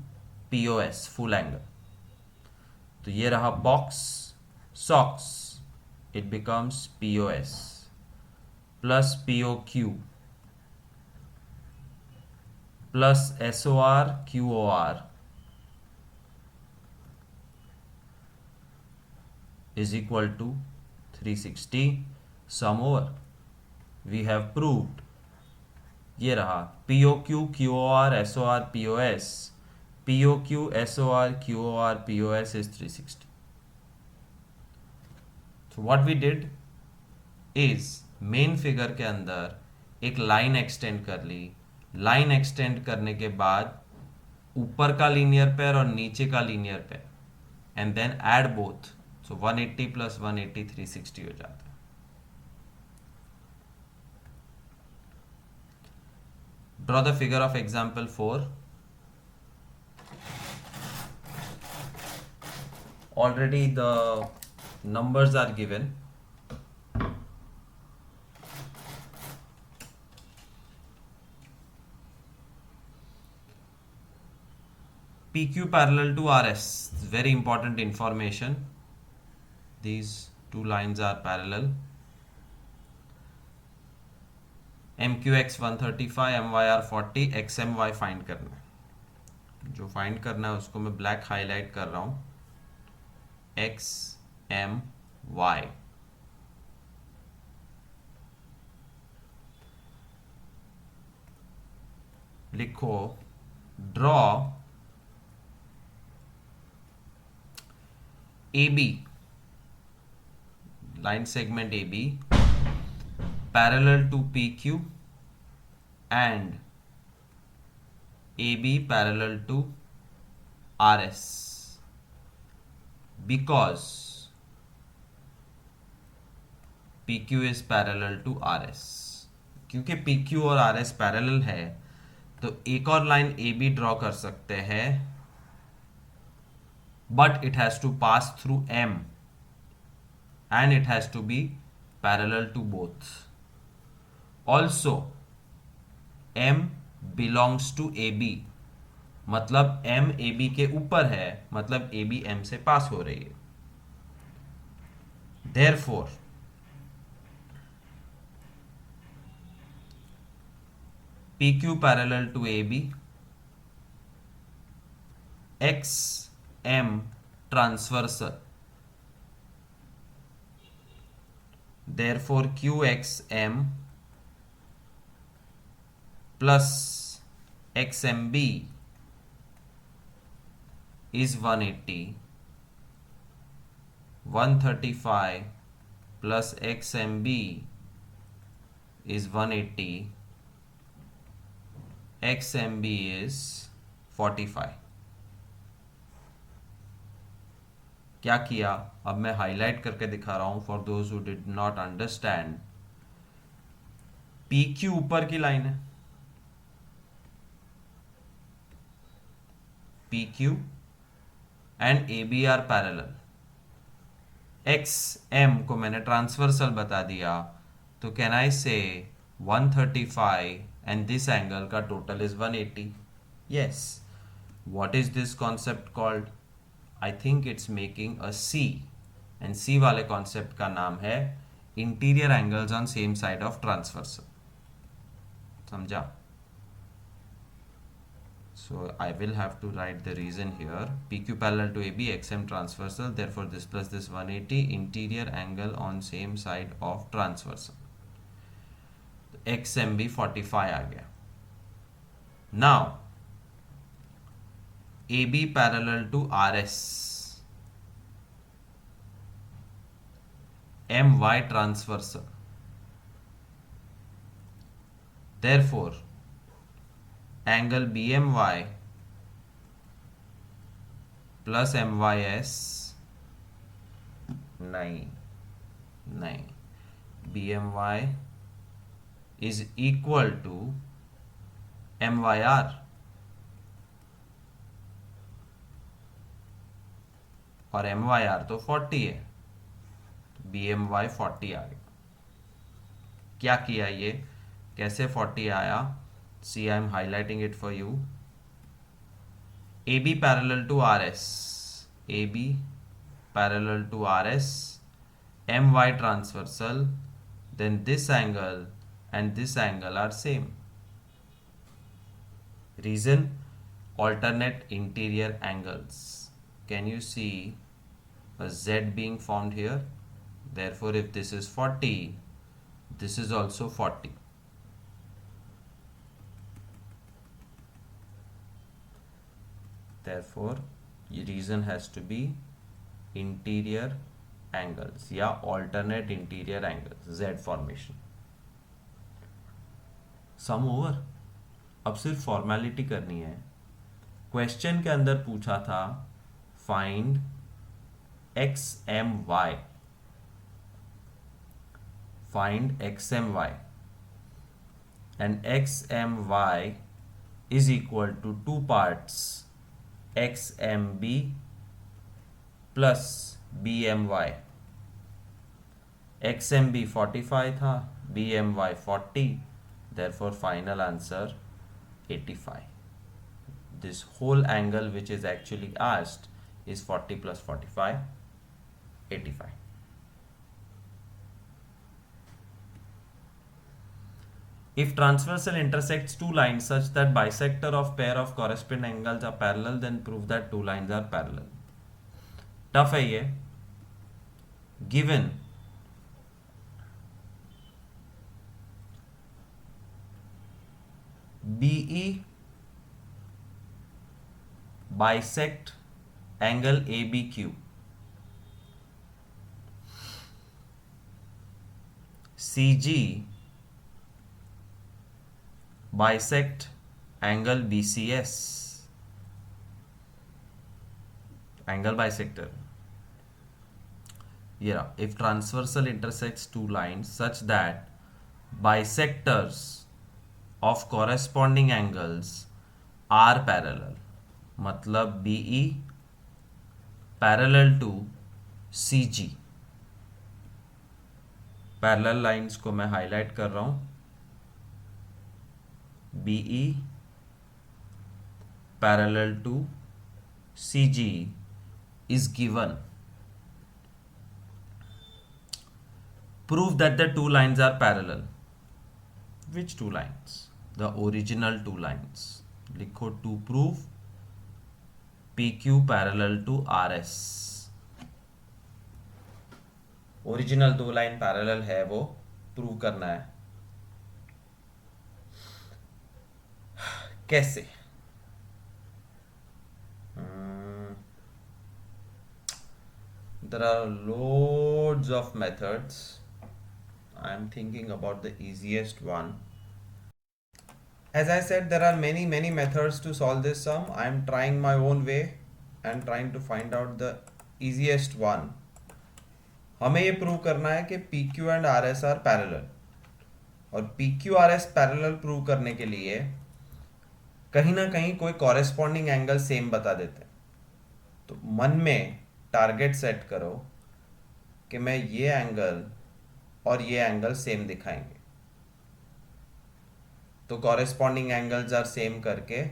POS full angle. तो ये रहा POX SOX, it becomes POS plus POQ plus SOR QOR is equal to 360. Sum over. We have proved. ये रहा POQ QOR SOR POS. POQ SOR QOR POS is 360. So what we did is main figure के अंदर एक line extend कर ली. Line extend करने के बाद ऊपर का लीनियर पेयर और नीचे का linear pair, and then add both. So 180 plus 180 360 हो जाता है. Draw the figure of example 4. Already the numbers are given. PQ parallel to RS, very important information. These two lines are parallel. MQX 135, MYR 40, XMY find करना है. जो find करना है उसको मैं ब्लैक हाईलाइट कर रहा हूं. XMY. लिखो draw AB, line segment AB parallel to PQ and AB parallel to RS, because PQ is parallel to RS. क्योंकि PQ और RS पैरेलल है तो एक और लाइन AB ड्रॉ कर सकते हैं, but it has to pass through M and it has to be parallel to both. Also M belongs to AB, मतलब M AB के ऊपर है, मतलब AB M से पास हो रही है. Therefore PQ parallel to AB, XM transversal, therefore QXM plus XMB is 180. 135 plus XMB is 180. XMB is 45. क्या किया अब मैं हाईलाइट करके दिखा रहा हूं for those who did not understand. PQ ऊपर की लाइन है, P Q and A B are parallel, X M को मैंने ट्रांसवर्सल बता दिया, तो can I say 135 and this angle का total is 180. Yes. What is this concept called? I think it's making a C, and C वाले concept का नाम है interior angles on same side of transversal. समझा? So I will have to write the reason here. PQ parallel to AB, XM transversal. Therefore, this plus this 180 interior angle on same side of transversal. XM भी 45 आ गया. Now AB parallel to RS. MY transversal. Therefore, angle BMY plus MYS, नहीं, BMY is equal to MYR, और MYR तो 40 है, तो BMY 40 आ गया. क्या किया ये, कैसे 40 आया? See, I am highlighting it for you. AB parallel to RS, AB parallel to RS, MY transversal, then this angle and this angle are same. Reason, alternate interior angles. Can you see a Z being formed here? Therefore, if this is 40, this is also 40. Therefore, reason has to be interior angles या alternate interior angles, Z formation. Sum over. अब सिर्फ formality करनी है. Question के अंदर पूछा था find X M Y, find X M Y, and X M Y is equal to two parts XMB plus BMY. XMB 45 था, BMY 40, therefore final answer 85. This whole angle which is actually asked is 40 plus 45, 85. If transversal intersects two lines such that bisector of pair of corresponding angles are parallel, then prove that two lines are parallel. Tough है ये. Given BE bisect angle ABQ, CG bisect angle BCS, angle bisector. Yeah, if transversal intersects two lines such that bisectors of corresponding angles are parallel, मतलब BE parallel to CG. Parallel lines को मैं highlight कर रहा हूं. BE parallel to CG is given. Prove that the two lines are parallel. Which two lines? The original two lines. लिखो to prove PQ parallel to RS. Original दो line parallel है, वो prove करना है. कैसे? There are loads of methods. I am thinking about the easiest one. As I said, there are many methods to solve this sum. I am trying my own way and trying to find out the easiest one. हमें ये prove करना है कि PQ and RS are parallel, और PQ RS parallel prove करने के लिए कहीं ना कहीं कोई कॉरेस्पॉन्डिंग एंगल सेम बता देते हैं। तो मन में टारगेट सेट करो कि मैं ये एंगल और ये एंगल सेम दिखाएंगे, तो कॉरेस्पॉन्डिंग एंगल्स आर सेम करके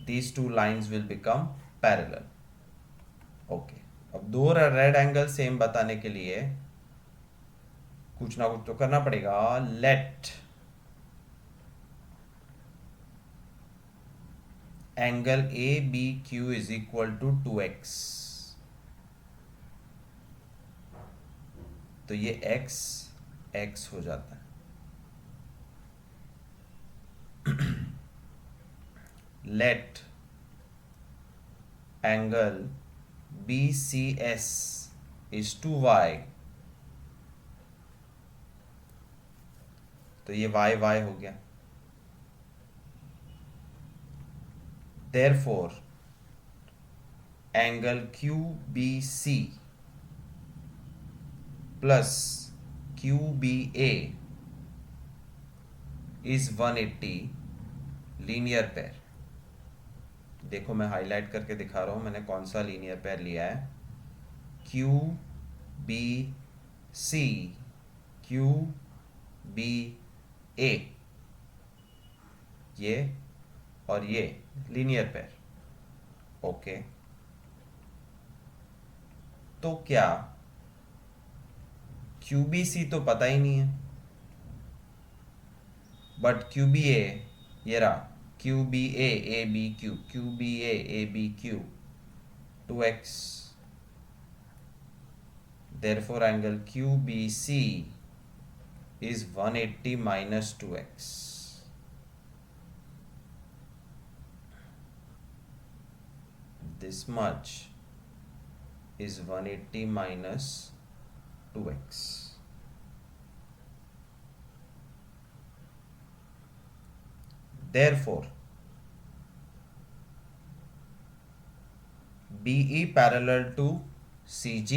these two lines will become parallel. Okay, अब दो रेड एंगल सेम बताने के लिए कुछ ना कुछ तो करना पड़ेगा। Let angle A B Q is equal to 2x। तो ये x x हो जाता है। Let angle B C S is two y। तो ये y y हो गया। Therefore, angle QBC plus QBA is 180 linear pair. देखो मैं हाईलाइट करके दिखा रहा हूं मैंने कौन सा लीनियर पेयर लिया है। QBC QBA, ये और ये लीनियर पेयर। ओके, तो क्या QBC तो पता ही नहीं है, बट QBA ये रहा, QBA ABQ, QBA ABQ 2x। therefore angle QBC is 180 minus 2x। this much is 180 minus 2x। therefore BE parallel to CG,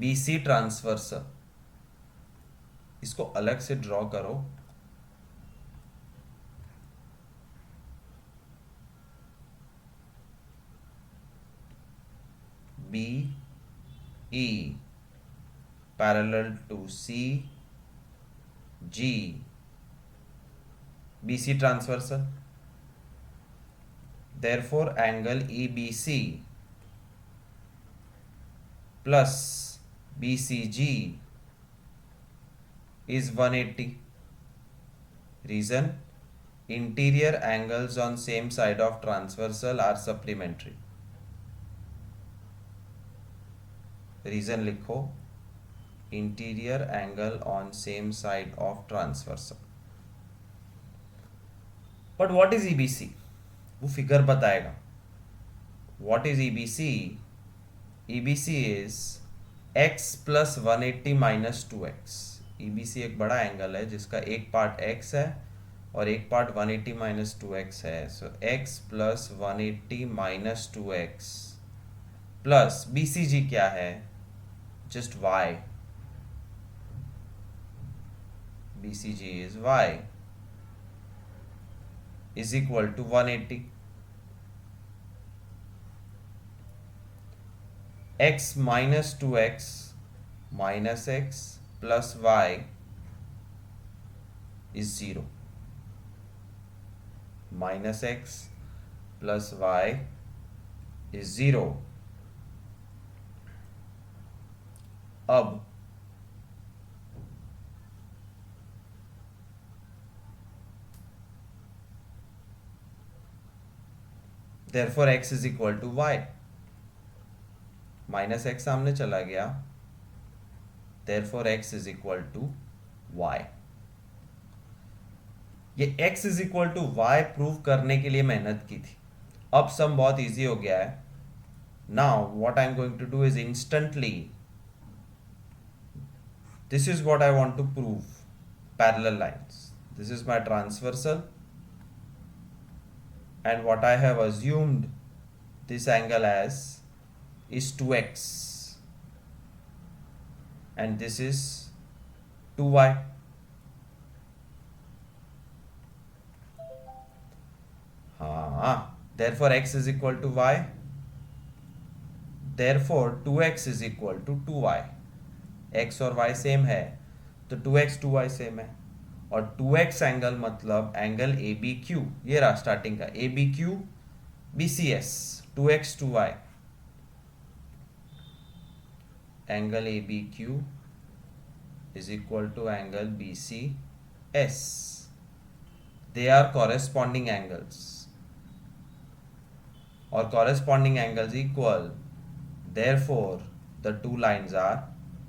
BC transversal. इसको अलग से ड्रॉ करो। BE parallel to CG, BC transversal. therefore angle EBC plus BCG is 180। reason, interior angles on same side of transversal are supplementary। reason लिखो, interior angle on same side of transversal। but what is EBC? वो figure बताएगा। what is EBC? EBC is x plus 180 minus 2x। EBC एक बड़ा angle है जिसका एक part x है और एक पार्ट 180 minus 2x है। सो x plus 180 minus 2x plus BCG क्या है? Just y। BCG is y is equal to 180। x minus 2x minus x plus y is 0। minus x plus y is 0। अब therefore x is equal to y। Minus x सामने चला गया, therefore x is equal to y। ये x is equal to y prove करने के लिए मेहनत की थी। अब सम बहुत इजी हो गया है। Now what I am going to do is instantly, this is what I want to prove, parallel lines। this is my transversal and what I have assumed this angle as is 2x and this is 2y। therefore x is equal to y, therefore 2x is equal to 2y. x और y same है तो 2x 2y same है, और 2x angle मतलब angle A B Q, ये रहा starting का A B Q B C S, 2x 2y, angle A B Q is equal to angle B C S. They are corresponding angles, or corresponding angles equal, therefore the two lines are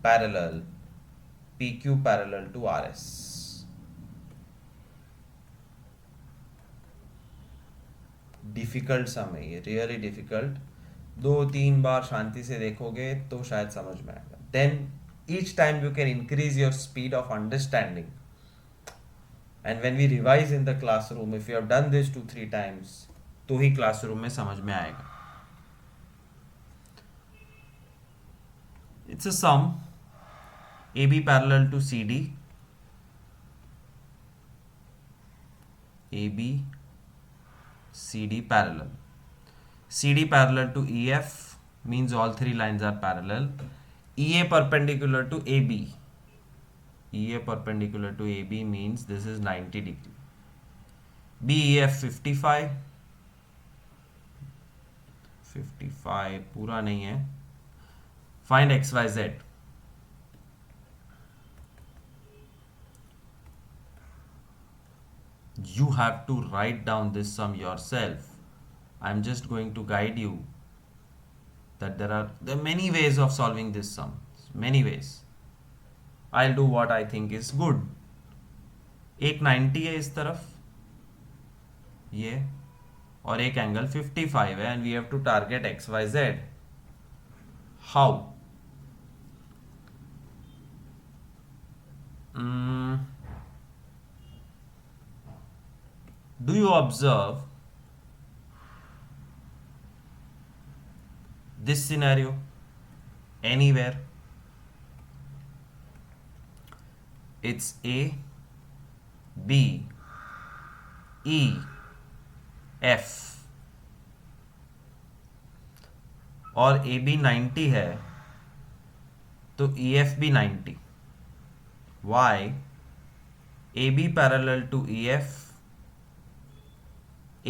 parallel, PQ parallel to RS. Difficult sum है ये, really difficult. 2-3 बार शांति से देखोगे तो शायद समझ में आएगा. Then each time you can increase your speed of understanding. And when we revise in the classroom, if you have done this 2-3 times, तो ही classroom में समझ में आएगा. It's a sum, AB parallel to CD, AB, CD parallel. CD parallel to EF means all three lines are parallel. EA perpendicular to AB. EA perpendicular to AB means this is 90 degree. BEF 55 पूरा नहीं है. Find XYZ. You have to write down this sum yourself. I'm just going to guide you that there are many ways of solving this sum. Many ways. I'll do what I think is good. एक 90 है इस तरफ ये, और एक angle 55 है, and we have to target XYZ. How? Do you observe this scenario anywhere? It's A, B, E, F, और AB 90 है तो EF भी 90. Why? AB parallel to EF,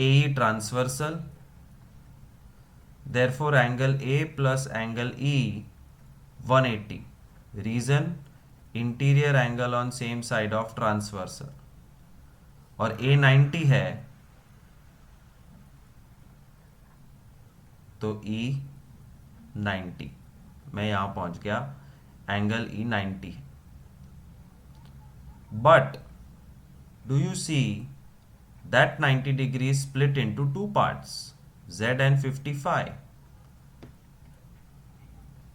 AE transversal, therefore angle A plus angle E 180. Reason? Interior angle on same side of transversal. और A 90 है तो E 90. मैं यहां पहुंच गया, एंगल E 90 है. But do you see that 90 degree split into 2 parts, Z and 55.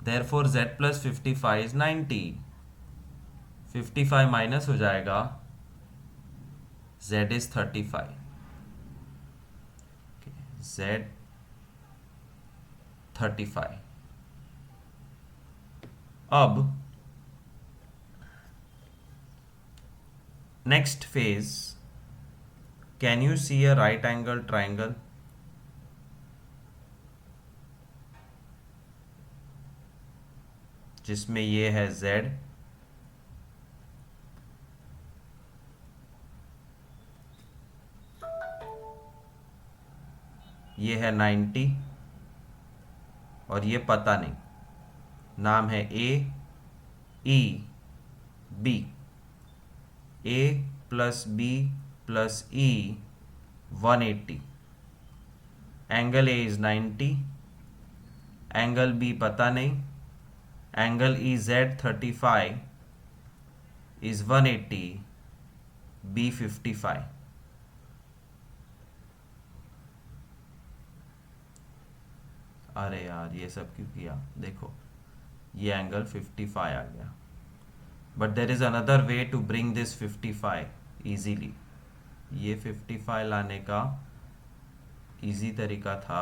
Therefore Z plus 55 is 90. 55 minus हो जाएगा, Z is 35. Z 35. अब next phase, can you see a right angle triangle? जिसमें ये है Z, ये है 90, और ये पता नहीं, नाम है A E B. A plus B plus E 180. Angle A is 90, angle B पता नहीं, एंगल EZ 35 इज 180, B 55. अरे यार ये सब क्यों किया? देखो ये एंगल 55 आ गया, but there is another way to bring this 55 easily. ये 55 लाने का इजी तरीका था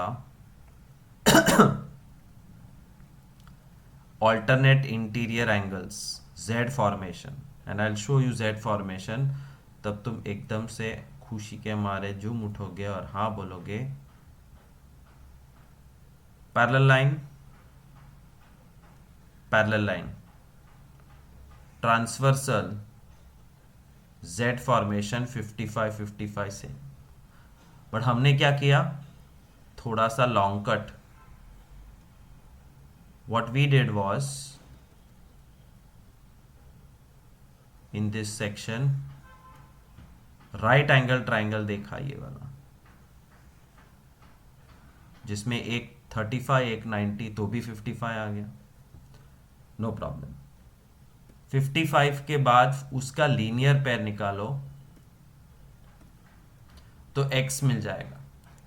alternate interior angles, Z formation, and I'll show you Z formation. तब तुम एकदम से खुशी के मारे झूम उठोगे और हाँ बोलोगे parallel line, parallel line, transversal, Z formation 55-55 से। बट हमने क्या किया, थोड़ा सा long cut. What we did was, in this section right angle triangle देखा, ये वाला जिसमें एक 35 एक 90, तो भी 55 आ गया, नो प्रॉब्लम। 55 के बाद उसका लीनियर पेयर निकालो तो x मिल जाएगा।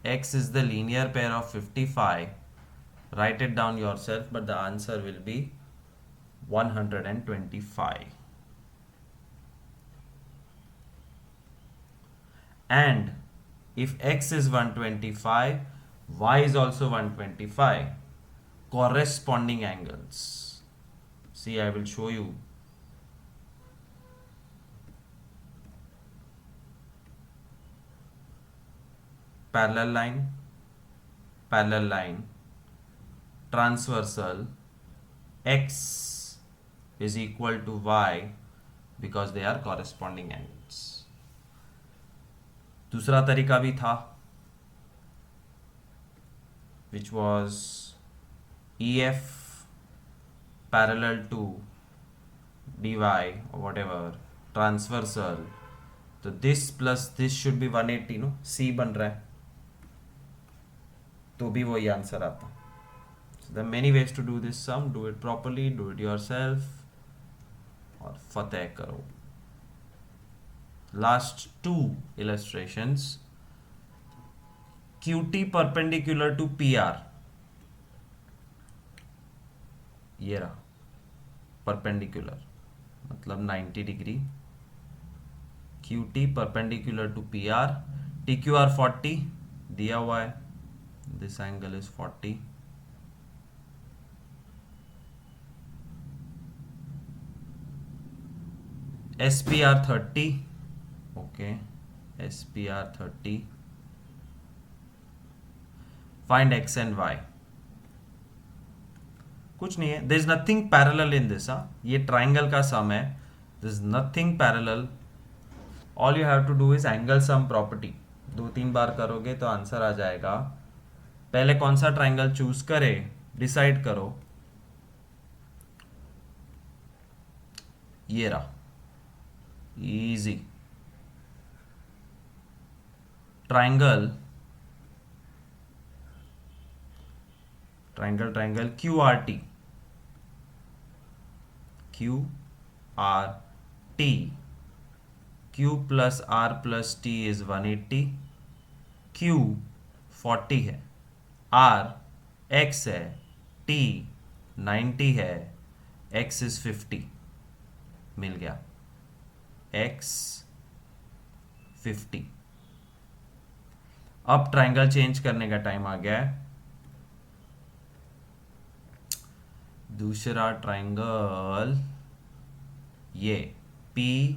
x is the linear pair of 55. Write it down yourself, but the answer will be 125. And if x is 125, y is also 125. Corresponding angles. See, I will show you. Parallel line, parallel line, transversal, x is equal to y because they are corresponding angles. दूसरा तरीका भी था, which was EF parallel to dy or whatever, transversal, तो this plus this should be 180, no, C बन रहा है, तो भी वही आंसर आता। So there are many ways to do this sum. Do it properly, do it yourself, और फतेह करो। Last two illustrations. QT perpendicular to PR, ये रहा परपेंडिकुलर, मतलब 90 degree. QT perpendicular to PR, TQR 40 दिया हुआ है, this angle is 40. SPR 30, okay, SPR 30. Find x and y. कुछ नहीं है, there is nothing parallel in this, ये ट्राइंगल का सम है, there is nothing parallel. All you have to do is angle sum property. 2-3 बार करोगे तो आंसर आ जाएगा। पहले कौन सा ट्राइंगल चूज करे, डिसाइड करो। ये रहा, easy triangle, triangle triangle QRT, QRT, Q plus R plus T is 180, Q 40 है, R X है, T 90 है, X is 50, मिल गया, X 50। अब ट्राइंगल चेंज करने का टाइम आ गया है। दूसरा ट्राइंगल, ये PRS,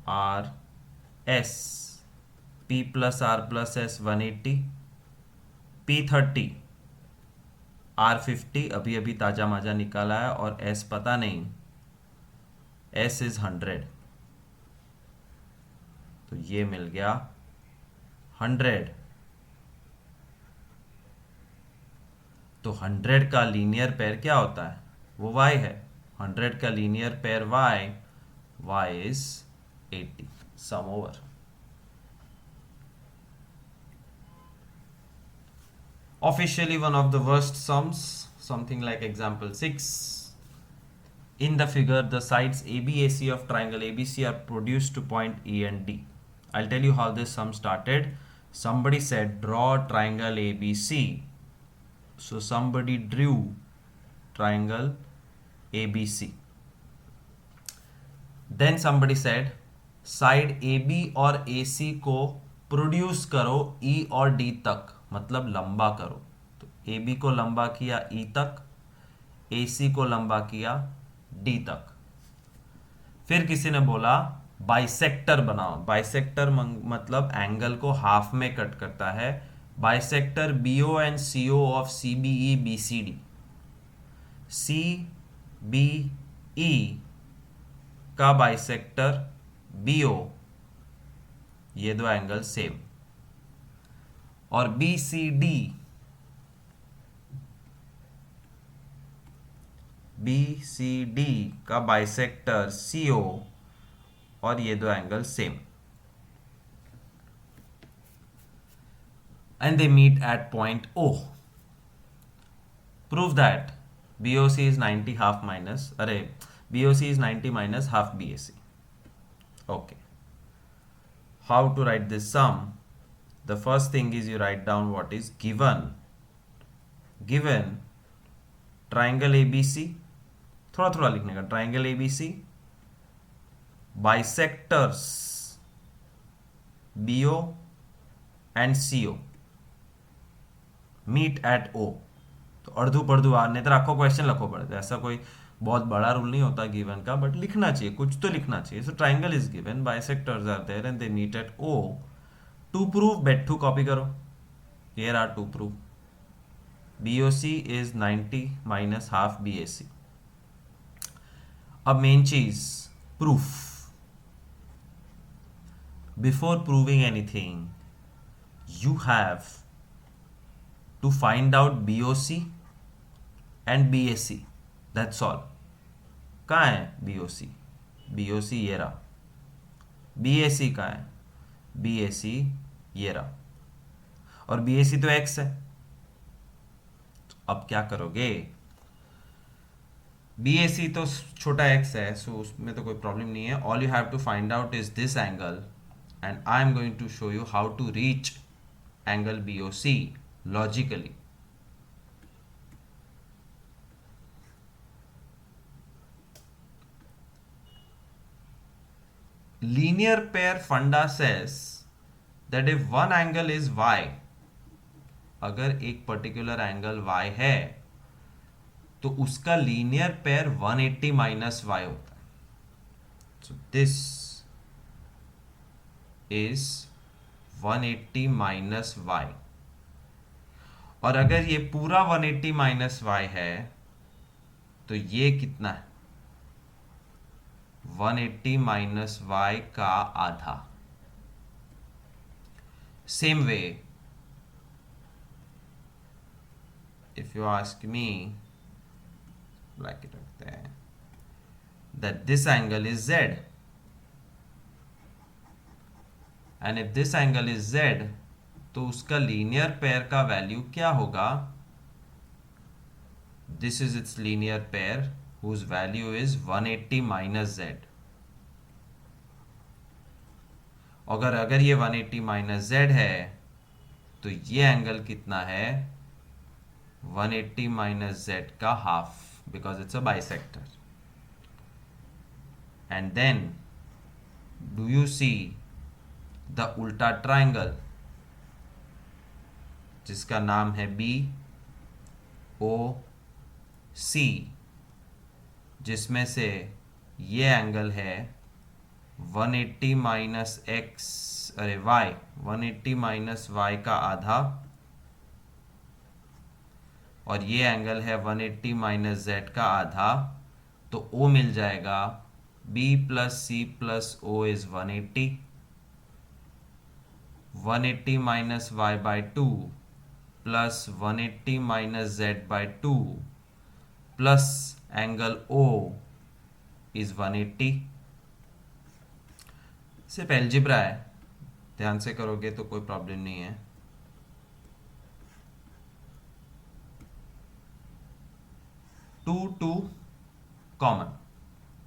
PRS, P plus R plus S 180, P30, R50 अभी अभी ताजा माजा निकाला है, और S पता नहीं, S is 100, तो ये मिल गया 100। तो 100 का लीनियर पेयर क्या होता है, वो y है। 100 का linear pair y is 80। Sum over. Officially one of the worst sums, something like example 6. In the figure, the sides ABAC of triangle ABC are produced to point E and D. I'll tell you how this sum started. Somebody said draw triangle ABC. So somebody drew triangle ABC. Then somebody said side AB और AC को produce करो E और D तक, मतलब लंबा करो। तो AB को लंबा किया E तक, AC को लंबा किया D तक। फिर किसी ने बोला बाइसेक्टर बनाओ। बाइसेक्टर मतलब एंगल को हाफ में कट करता है। Bisector BO and CO of CBE BCD। CBE का बाइसेक्टर BO, ये दो एंगल सेम। और BCD का बाइसेक्टर CO, और ये दो एंगल same. And they meet at point O। Prove that BOC is 90 half minus, अरे BOC is 90 minus half BAC. Okay. How to write this sum? The first thing is you write down what is given. Given triangle ABC, थोड़ा थोड़ा लिखने का, triangle ABC bisectors BO and CO meet at O। तो अर्धू पढ़दू नहीं तो आखो question लिखो पड़ता है। ऐसा कोई बहुत बड़ा रूल नहीं होता गिवन का, बट लिखना चाहिए, कुछ तो लिखना चाहिए। So triangle is given, bisectors are there and they meet at O। To prove बेट टू कॉपी करो। Here are to prove. BOC is 90 minus half BAC। अब मेन चीज proof. Before proving anything you have to find out BOC and BAC, that's all। कहाँ है BOC? BOC ये रहा। BAC कहाँ है? BAC ये रहा। और BAC तो X है। तो अब क्या करोगे? BAC तो छोटा x है, सो उसमें तो कोई प्रॉब्लम नहीं है। All you have to find out is this angle, and I am going to show you how to reach angle BOC logically. Linear pair funda says that if one angle is y, अगर एक particular angle y है तो उसका linear pair 180 minus y होता है। So this is 180 minus y। और अगर ये पूरा 180 माइनस y है तो ये कितना है? 180 माइनस y का आधा। Same way if you ask me, bracket रखते हैं, that this angle is Z, and if this angle is Z, तो उसका लीनियर पेयर का वैल्यू क्या होगा? This is its linear pair whose value is 180 minus Z। अगर ये 180 minus Z है तो ये एंगल कितना है? 180 माइनस Z का half, because it's a bisector। And then do you see the उल्टा ट्राइंगल जिसका नाम है BOC, जिसमें से ये एंगल है 180 माइनस x, अरे y, 180 माइनस y का आधा, और ये एंगल है 180 माइनस z का आधा। तो O मिल जाएगा B plus C plus O is 180। 180 minus y by 2 plus 180 minus z by 2 plus angle O is 180। सिर्फ एल्जिब्रा है, ध्यान से करोगे तो कोई प्रॉब्लम नहीं है। Two common,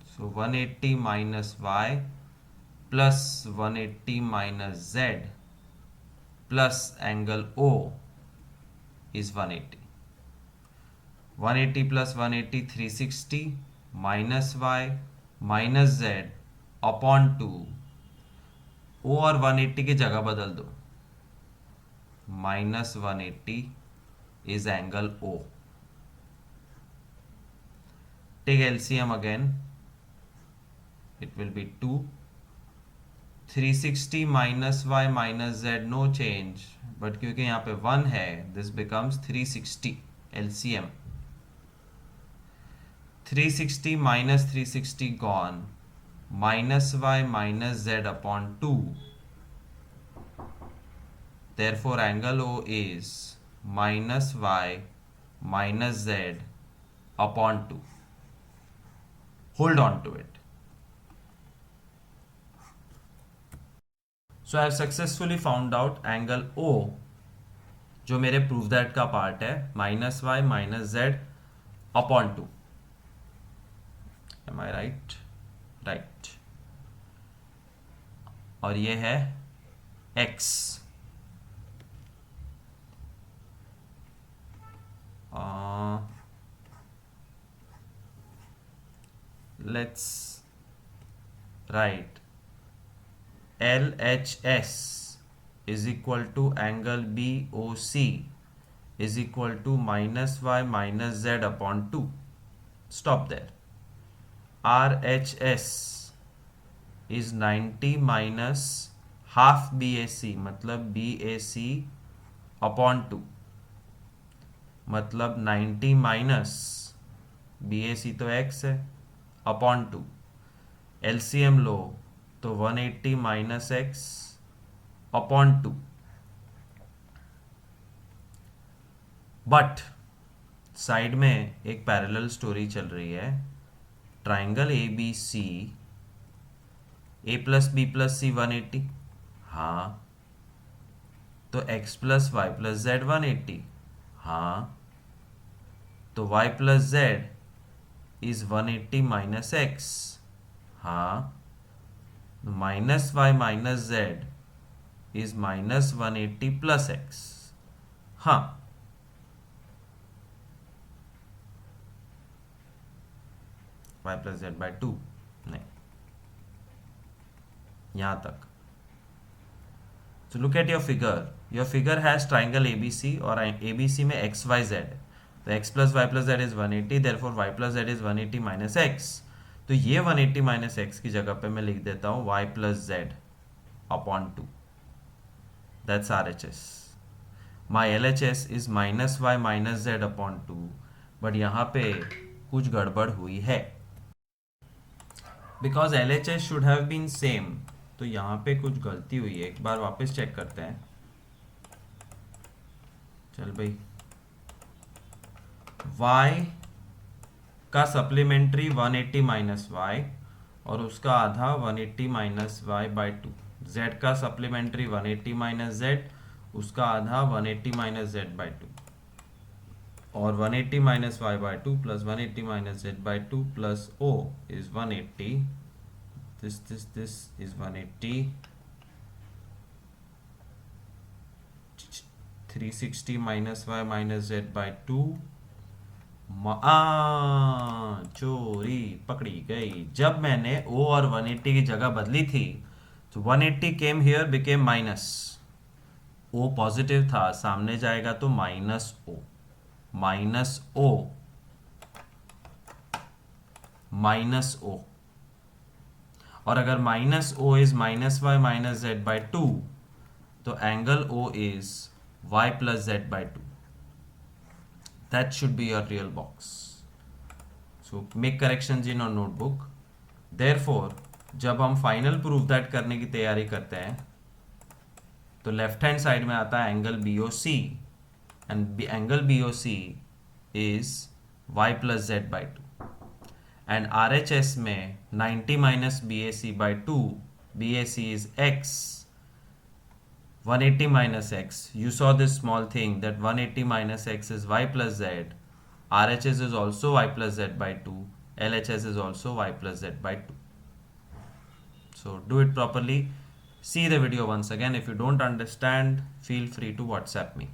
so 180 minus y plus 180 minus z plus angle O is 180। 180 plus 180 360 minus y minus z upon 2। O और 180 की जगह बदल दो, minus 180 is angle O। take LCM again, it will be 2. 360 minus y minus z, no change, but क्योंकि यहाँ पे 1 है, this becomes 360 LCM. 360 minus 360 gone, minus y minus z upon 2. Therefore angle O is minus y minus z upon 2. Hold on to it. So I have successfully found out angle O, जो मेरे prove that का part है, minus y minus z upon 2. Am I right? Right. और ये है x. Let's write LHS is equal to angle BOC is equal to minus y minus z upon 2. Stop there. RHS is 90 minus half BAC, मतलब BAC upon 2, मतलब 90 minus BAC तो x है upon 2. LCM लो तो 180 minus x upon 2. But side में एक parallel story चल रही है. Triangle ABC, A plus B plus C 180. हाँ, तो x plus Y plus Z 180. हाँ, तो y plus z is 180 minus x. हाँ, minus Y minus z is minus 180 plus x. हाँ, y प्लस z बाय 2 नहीं, यहां तक. So look at your figure. Your figure has triangle ABC और ABC में x y z है. तो x plus y plus z is 180, therefore y plus z is 180 minus x. तो ये 180 minus x की जगह पे मैं लिख देता हूँ y plus z upon 2. That's RHS. My LHS is minus y minus z upon 2. But यहाँ पे कुछ गड़बड़ हुई है. Because LHS should have been same. तो यहाँ पे कुछ गलती हुई है. एक बार वापस चेक करते हैं. चल भाई, y का सप्लीमेंट्री 180 माइनस y और उसका आधा 180 माइनस y बाई 2. z का सप्लीमेंट्री 180 माइनस z, उसका आधा 180 माइनस z बाई 2. और 180 minus y by 2 plus 180 minus z by 2 plus o is 180. This is 180. 360 minus y minus z by 2. चोरी पकड़ी गई. जब मैंने o और 180 की जगह बदली थी तो 180 came here became minus. o positive था, सामने जाएगा तो minus o. Minus o minus o. और अगर minus o is minus Y minus Z by 2 तो angle o is y plus z by 2. That should be your real box. So make corrections in your notebook. Therefore, जब हम final proof that करने की तैयारी करते हैं तो left hand side में आता है angle BOC and angle BOC is y plus z by 2 and RHS में 90 minus BAC by 2, BAC is x. 180 minus x, you saw this small thing that 180 minus x is y plus z. RHS is also y plus z by 2. LHS is also y plus z by 2. So do it properly. See the video once again. If you don't understand, feel free to WhatsApp me.